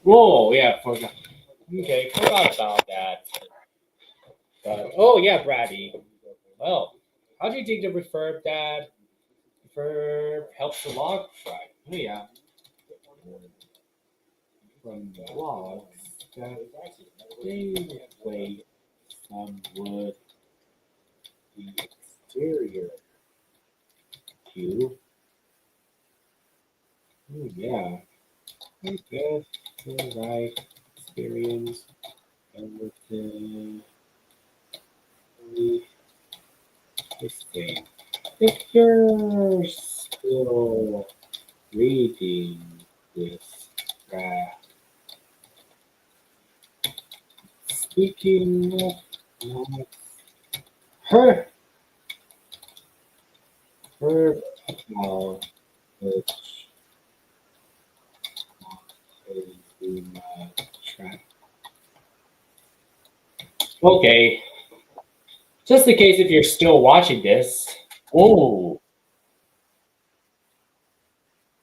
Whoa, yeah, forgot. Okay, forgot about that. But oh yeah, Brady. Well, how do you think the reverb helps the log track? Oh yeah, from the logs that they play some wood the exterior cue. Oh yeah, I guess the right experience and with the same. If you're still reading this draft, speaking of notes, her her account, which is in my track. Okay, just in case if you're still watching this. Oh,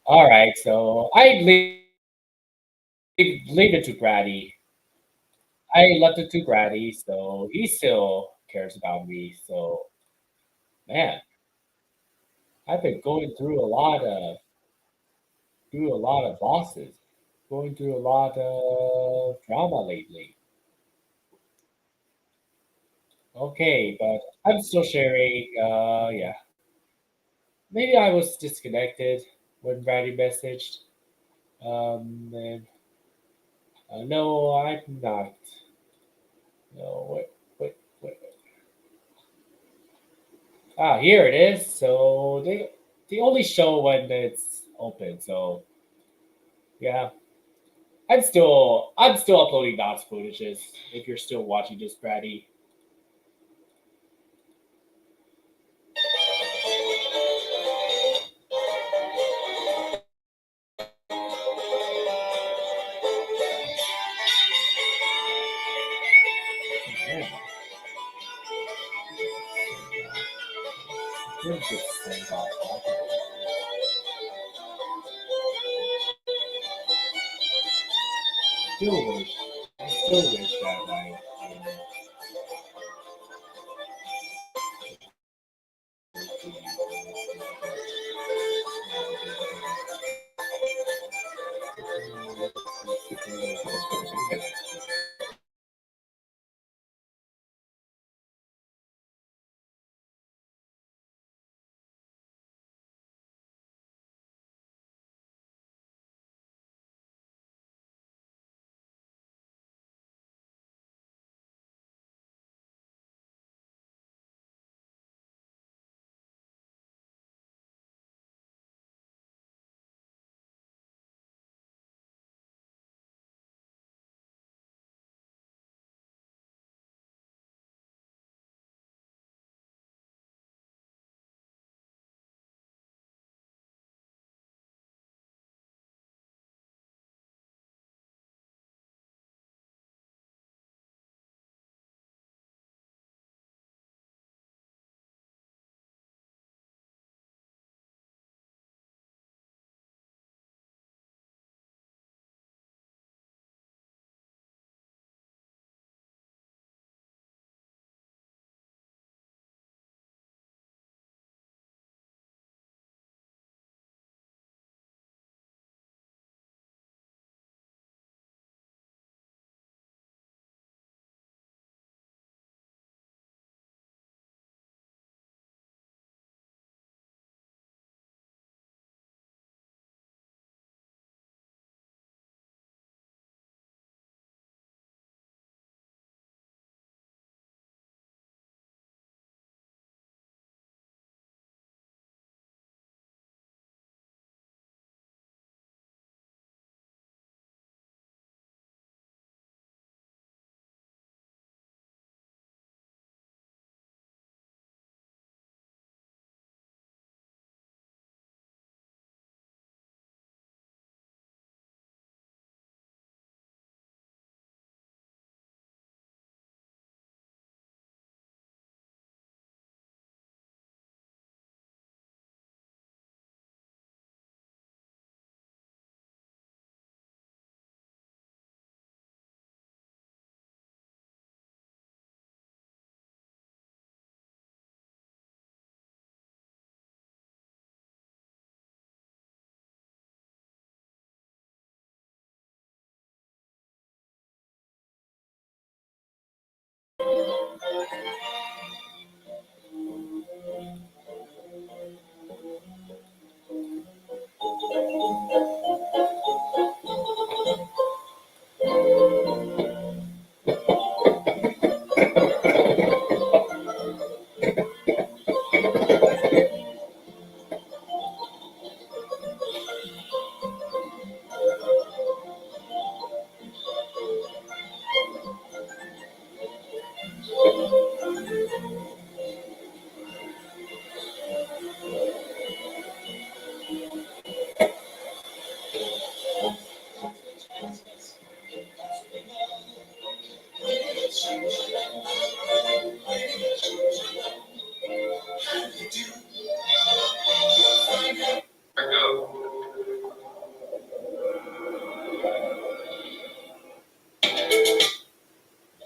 all right. So I leave it to Brady. I left it to Brady, so he still cares about me. So man, I've been going through a lot of bosses, going through a lot of drama lately. Okay, but I'm still sharing. Yeah, maybe I was disconnected when Brady messaged. And no, I'm not. No, wait. Ah, here it is. So they only show when it's open. So yeah, I'm still uploading dots footages. If you're still watching this, Brady. Man, where's this thing off? Still wish, still wish that like.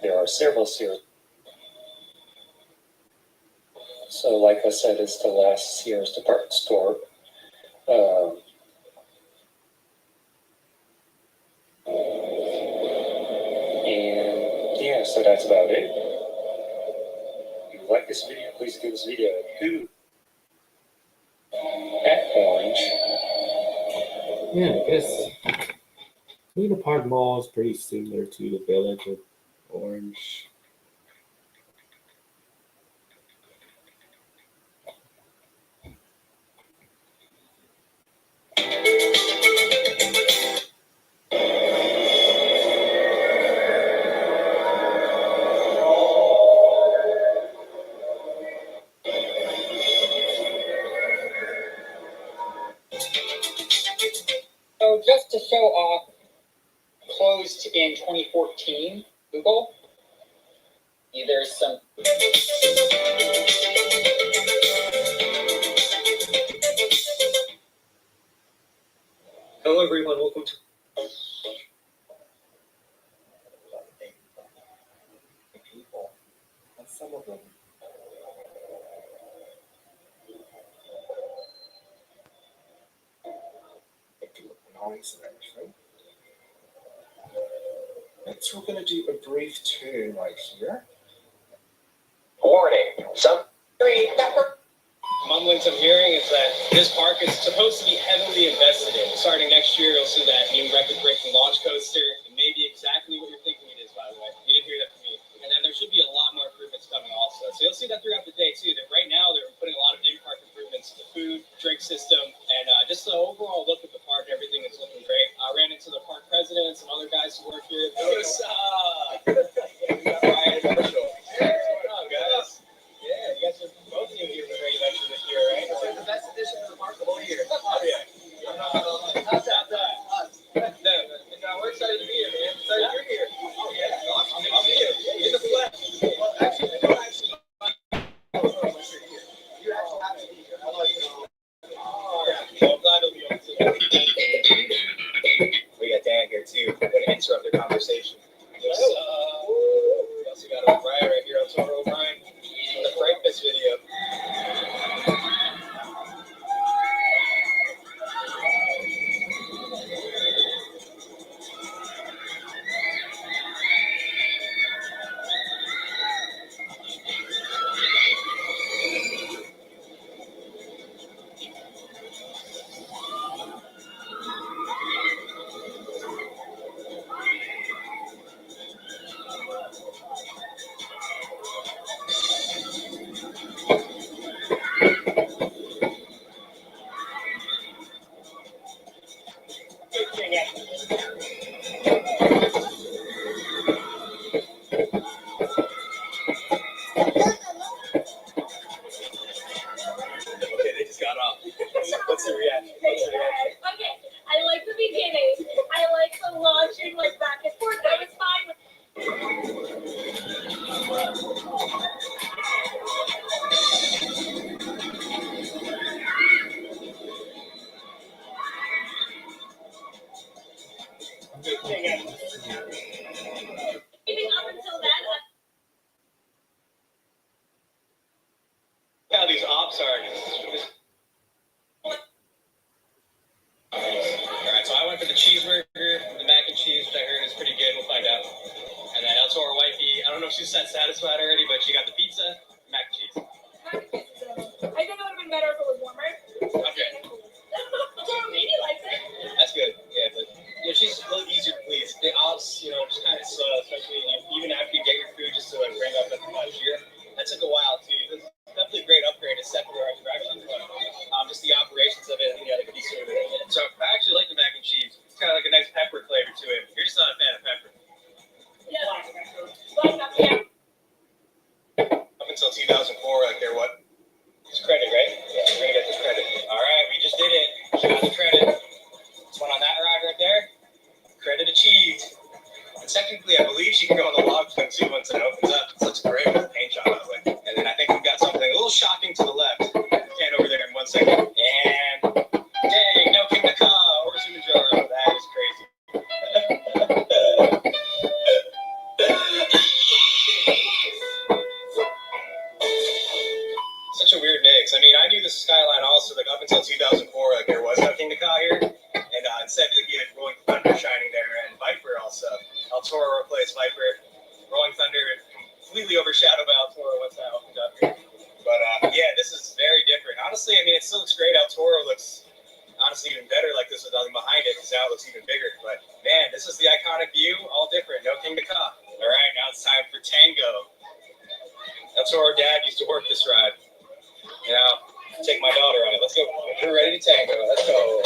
There are several series. So, like I said, it's the last Sears department store. And yeah, so that's about it. If you like this video, please give this video a hoot at Orange. Yeah, I guess Luna Park Mall is pretty similar to the Village of Orange. So just to show off, closed in 2014, Google. There's some. Hello, everyone. Welcome to. People, and some of them. They do look nice, actually. Next, we're going to do a brief tune right here. Warning. Some mumblings I'm hearing is that this park is supposed to be heavily invested in. Starting next year, you'll see that new record-breaking launch coaster. It may be exactly what you're thinking it is, by the way. You didn't hear that from me. And then there should be a lot more improvements coming also. So you'll see that throughout the day, too. That right now, they're putting a lot of in-park improvements to the food, drink system, and just the overall look at the park. Everything is looking great. I ran into the park president and some other guys who work here. What's up? We got Ryan and Marshall. Hey, what's going on, guys? Yeah, you guys are both new here for the convention this year, right? It's like the best edition of the park the whole year. Oh, yeah. How's that? No, we're excited to be here, man. Excited you're here. Oh, yeah. I'll see you. In the flesh. Well, actually, I don't actually unless you're here. You actually have to be here. I like you. All right. Well, I'm glad to be able to. We got Dan here, too. I'm going to interrupt the conversation. We also got O'Brien right here. Toro O'Brien. The breakfast video. Okay, they just got off. What's the reaction? Okay, I like the beginning. I like the launching, like back and forth. I was fine with. Even up until then. How these ops are. Alright, so I went for the cheeseburger, the mac and cheese, which I heard is pretty good. We'll find out. And then I told our wifey, I don't know if she's satisfied already, but she got to him. You're just not a fan of pepper. Up until 2004, like they're what? It's credit, right? Yeah, we're gonna get this credit. All right, we just did it. Got the credit. This one on that ride right there. Credit achieved. And technically, I believe she can go on the log flume too once it opens up. It looks great with the paint job, by the way. And then I think we've got something a little shocking to the left. Can over there in 1 second. And dang, no King Naka or Sumijaro. That is crazy. Such a weird mix. I mean, I knew the skyline also, like up until 2004, like there was no King Naka here. And instead, you had Rolling Thunder shining there and Viper also. El Toro replaced Viper. Rolling Thunder completely overshadowed by El Toro once that opened up here. But yeah, this is very different. Honestly, I mean, it still looks great. El Toro looks honestly even better like this with nothing behind it because now it looks even bigger. But man, this is the iconic view, all different. No King Naka. All right, now it's time for Tango. El Toro dad used to work this ride. You know, take my daughter on it. Let's go. We're ready to tango. Let's go.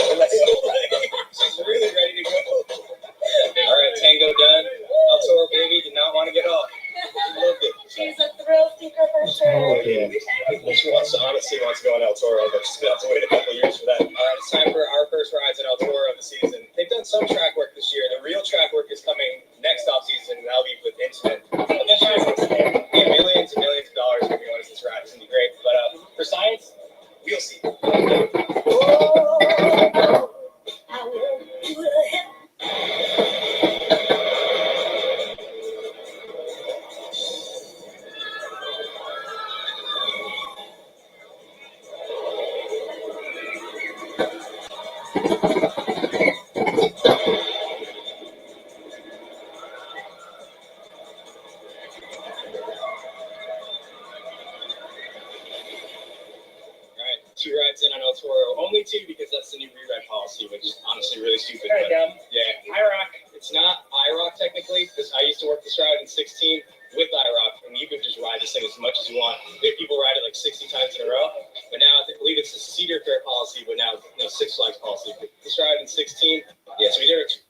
She's really ready to go. All right, tango done. El Toro baby did not want to get off. She loved it. She's a thrill seeker for sure. She honestly wants to go on El Toro, but she's going to have to wait a couple years for that. All right, it's time for our first rides at El Toro of the season. They've done some track work this year. The real track work is coming next off season, and that'll be with Incident. But this year, yeah, millions and millions of dollars are going to be on this ride. It's going to be great. But for science, we'll see. Two rides in on El Toro. Only two because that's the new rewrite policy, which is honestly really stupid. But, yeah, IROC. It's not IROC technically because I used to work this ride in 16 with IROC, and you could just ride this thing as much as you want. We have people ride it like 60 times in a row, but now I believe it's a Cedar Fair policy, but now Six Flags policy. But this ride in 16, yeah, so we did it.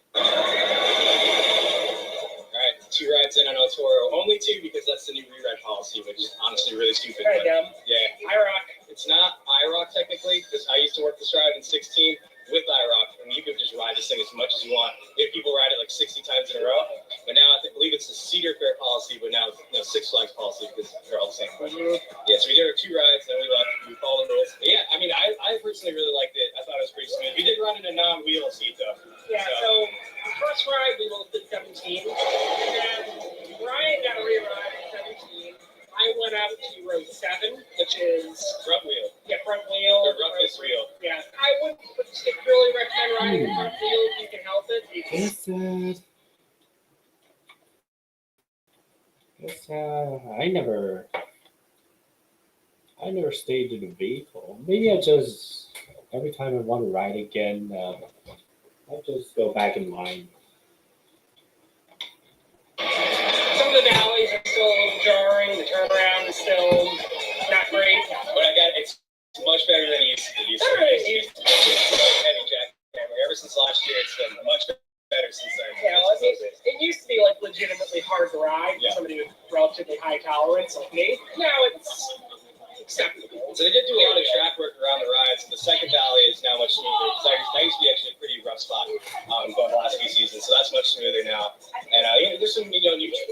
Alright, two rides in on El Toro. Only two because that's the new rewrite policy, which is honestly really stupid. But, yeah, IROC. It's not IROC technically because I used to work this ride in 16 with IROC, and you could just ride this thing as much as you want. We have people ride it like 60 times in a row, but now I believe it's a Cedar Fair policy, but now Six Flags policy because they're all the same. Yeah, so we did our two rides, then we left. We followed the rules. But yeah, I mean, I personally really liked it. I thought it was pretty smooth. We did run in a non-wheel seat though. Yeah, so first ride we both did 17, and Brian got a reride at 17. I went up to row 7, which is front wheel. Yeah, front wheel. The roughest wheel. Yeah, I wouldn't particularly recommend riding the front wheel if you can help it. I never stayed in a vehicle. Maybe I just every time I want to ride again, I'll just go back in line. Some of the valleys are still a little jarring. The turnaround is still not great. But it's much better than it used to be. Heavy jackhammer. Ever since last year, it's been much better since then. Yeah, well, it used to be like legitimately hard to ride for somebody with relatively high tolerance like me. Now it's acceptable. So they did do a lot of track work around the rides. The second valley is now much smoother. That used to be actually a pretty rough spot going the last few seasons, so that's much smoother now. And there's some new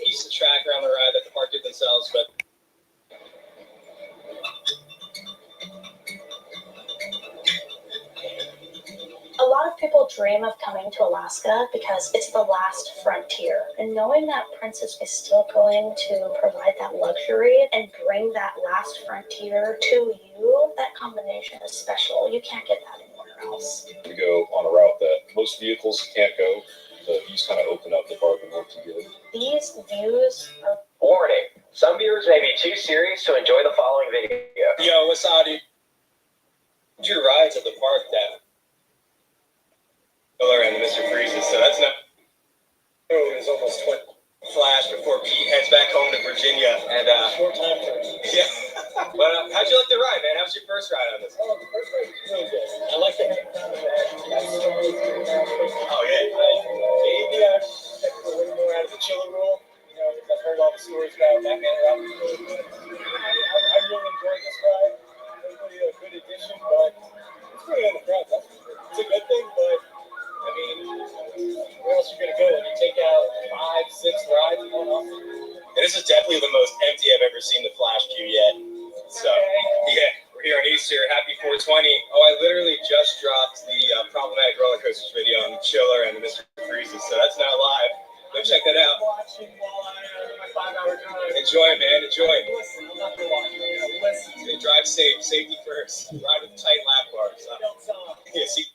pieces of track around the ride that the park did themselves, but. A lot of people dream of coming to Alaska because it's the last frontier. And knowing that Princess is still going to provide that luxury and bring that last frontier to you, that combination is special. You can't get that anywhere else. We go on a route that most vehicles can't go. The views kind of open up the park and work together. These views are... Warning. Some viewers may be too serious to enjoy the following video. Yo, what's up, dude? Your rides at the park that and the Mr. Freezes, so that's not. Oh, it was almost 20 Flash before Pete heads back home to Virginia, and short time for yeah. But how'd you like the ride, man? How was your first ride on this? Oh, the first ride was really good. I like the head down the back. Oh yeah, baby, Batman are out really good. I really enjoyed this ride. It was really a good addition, but it's pretty on the crowd. It's a good thing, but I mean, where else are you gonna go when you take out 5, 6 rides and one off? And this is definitely the most empty I've ever seen the Flash queue yet. So yeah, we're here on Easter. Happy 420. Oh, I literally just dropped the problematic roller coasters video on Chiller and the Mr. Freezes, so that's not live. Go check that out. Watching while I'm my 5-hour drive. Enjoy, man. Enjoy. Listen, I'm not gonna watch. Listen. Drive safe. Safety first. Ride with tight lap bars. Yeah, see.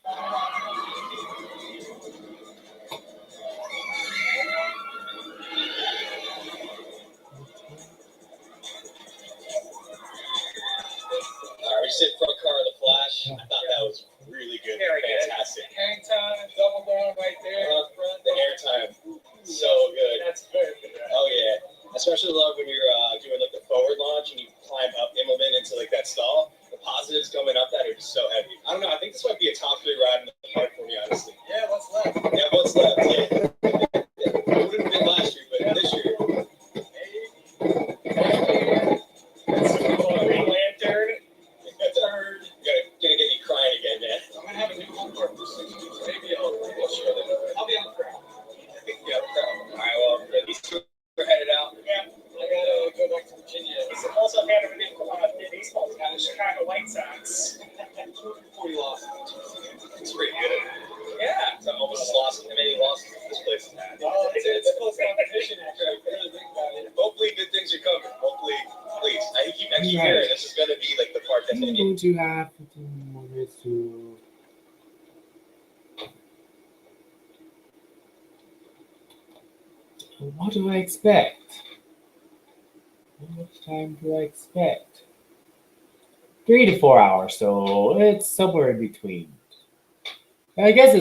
We sit front car of the Flash. I thought that was really good. Very fantastic. Good. Hang time, double down right there. The air time, so good. That's very good. Oh yeah, I especially love when you're doing like the forward launch and you climb up Immelman into like that stall. The positives coming up that are just so heavy. I don't know. I think this might be a top 3 ride in the park for me, honestly. Yeah, what's left? Yeah, what's left? Yeah. It wouldn't have been last year, but this year. Green Lantern. Gonna get you crying again, man. I'm gonna have a new home court for 6 weeks. Maybe I'll show them. I'll be on the ground. Yeah, all right, well, these 2 are headed out. Yeah, I gotta go back to Virginia. He's also kind of a new baseball guy, the Chicago White Sox. 40 losses. It's pretty good. Yeah, so I almost lost. How many losses this place has had? Oh, it's a close competition, actually. Really think about it. Hopefully, good things are coming. Hopefully, please. I keep hearing this is going to be like the part that's going to have 15 minutes to. What do I expect? How much time do I expect? 3 to 4 hours, so it's somewhere in between. I guess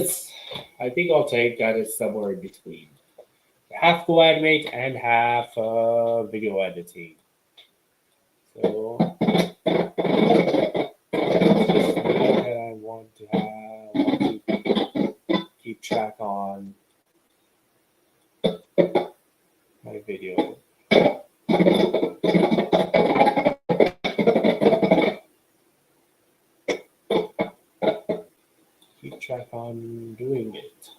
I think I'll take that as somewhere in between. Half GoAnimate and half video editing. So just that I want to keep track on my video. Keep track on doing it.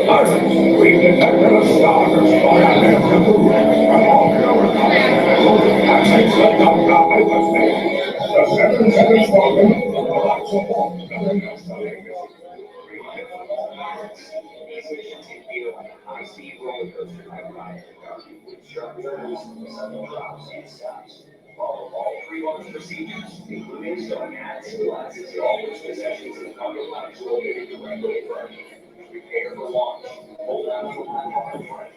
We've detected a star destroyer near the moon from off your access the hyperspace. The 7 squadron of the lots of bombs and the master legacy. High-speed roller coaster ride with sharp turns, sudden drops, and stops. Follow all pre-launch procedures, including installing ads, glasses, and all those possessions and underlines located directly in front of you. Prepare for launch. Hold on to a hard breath.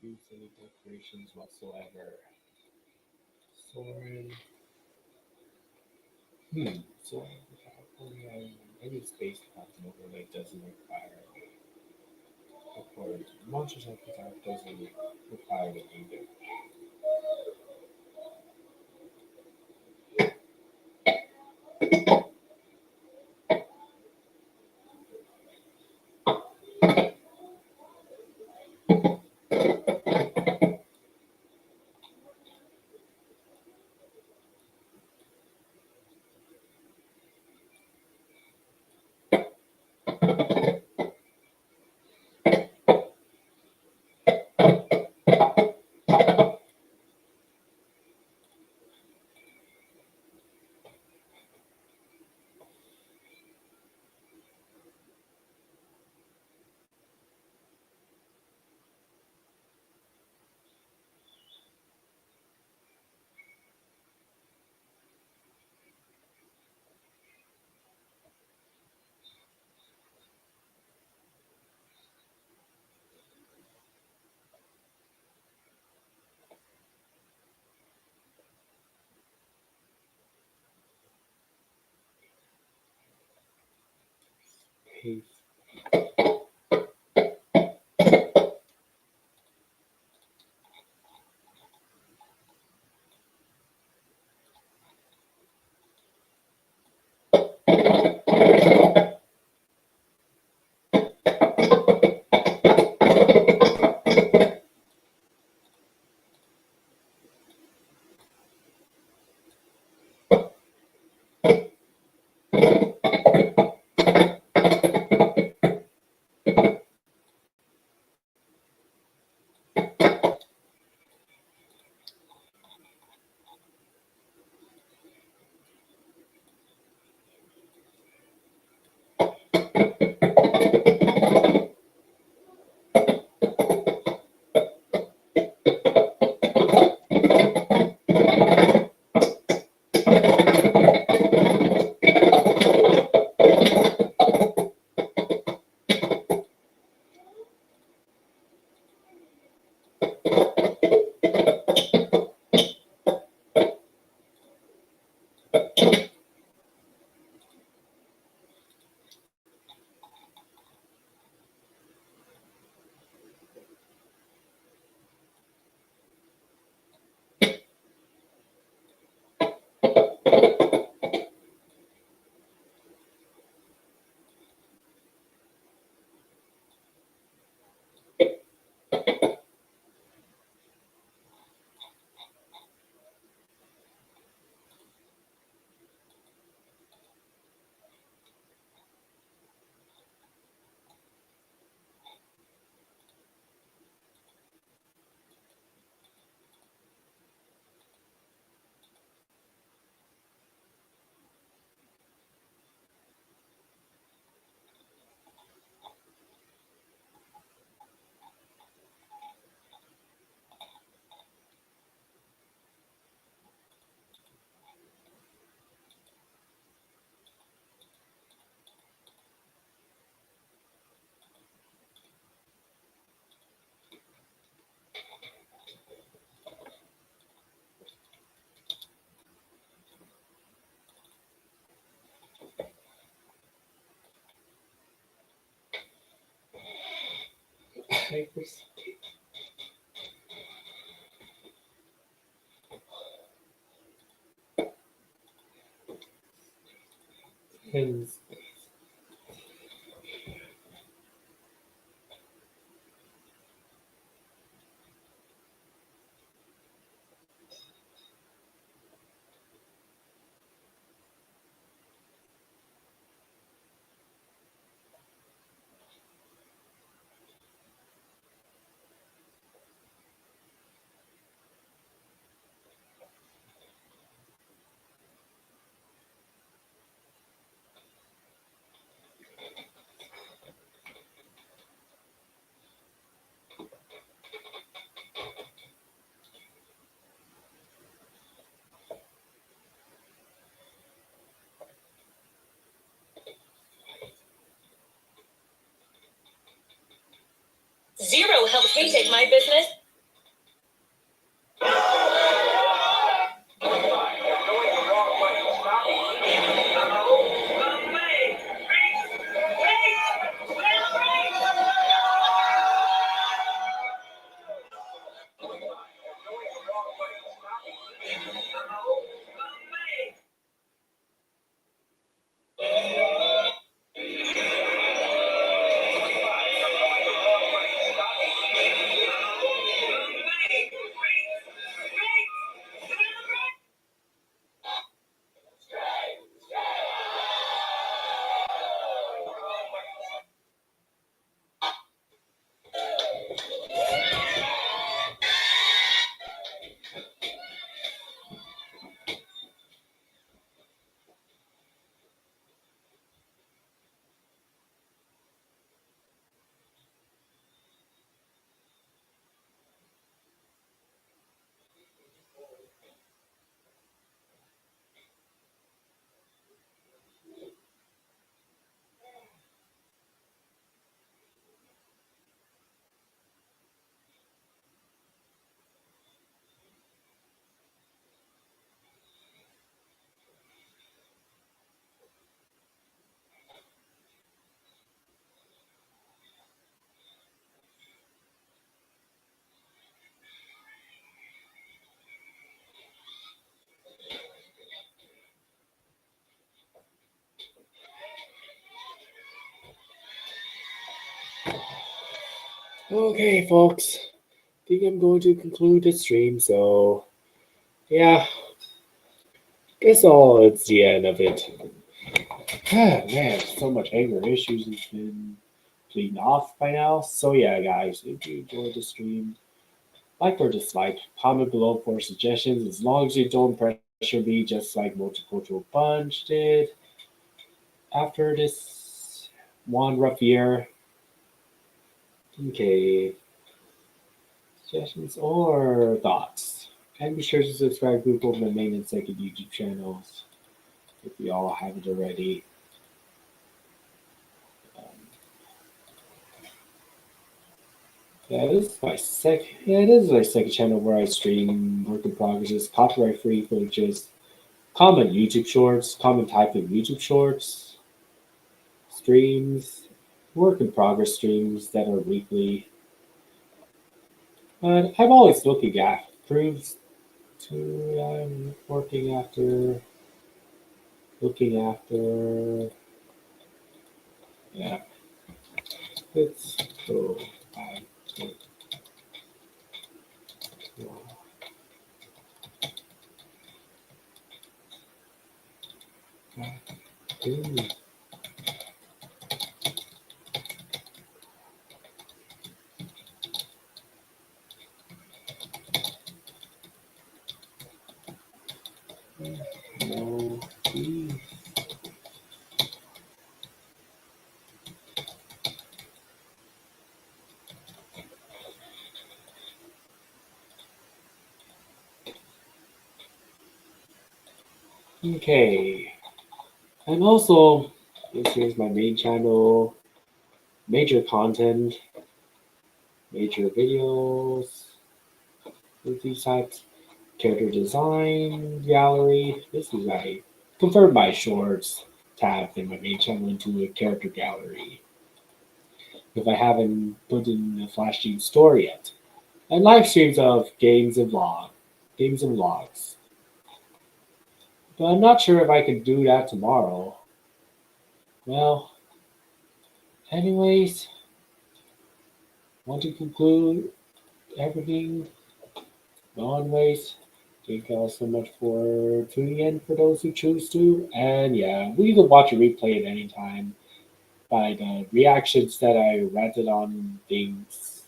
Use any decorations whatsoever. Sword. So any space content overlay doesn't require a word. Monsters archetype doesn't require it either. Paste. Hyperspace. Zero helps me take my business. Okay, folks. I think I'm going to conclude the stream. So, yeah, guess all it's the end of it. Ah, man, so much anger issues has been cleaned off by now. So, yeah, guys, if you enjoyed the stream, like or dislike, comment below for suggestions. As long as you don't pressure me, just like MulticulturalBunch did after this one rough year. Okay, suggestions or thoughts. And be sure to subscribe to both my main and second YouTube channels if you all haven't already. Um, yeah, this is my second channel where I stream work in progress, copyright free footages, common YouTube shorts, common type of YouTube shorts, streams, work in progress streams that are weekly. But I'm always looking at proves to I'm looking after yeah. It's cool. I think, no, okay. And also, this here's my main channel, major content, major videos, with these types, character design gallery. This is I convert my shorts tab in my main channel into a character gallery. If I haven't put in the FlashThemes store yet, and live streams of games and vlogs. But I'm not sure if I can do that tomorrow. Well, anyways, want to conclude everything. Anyways, thank you all so much for tuning in for those who choose to. And yeah, we can watch a replay at any time by the reactions that I ranted on things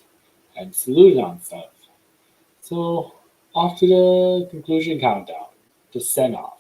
and saluted on stuff. So, off to the conclusion countdown, to send off.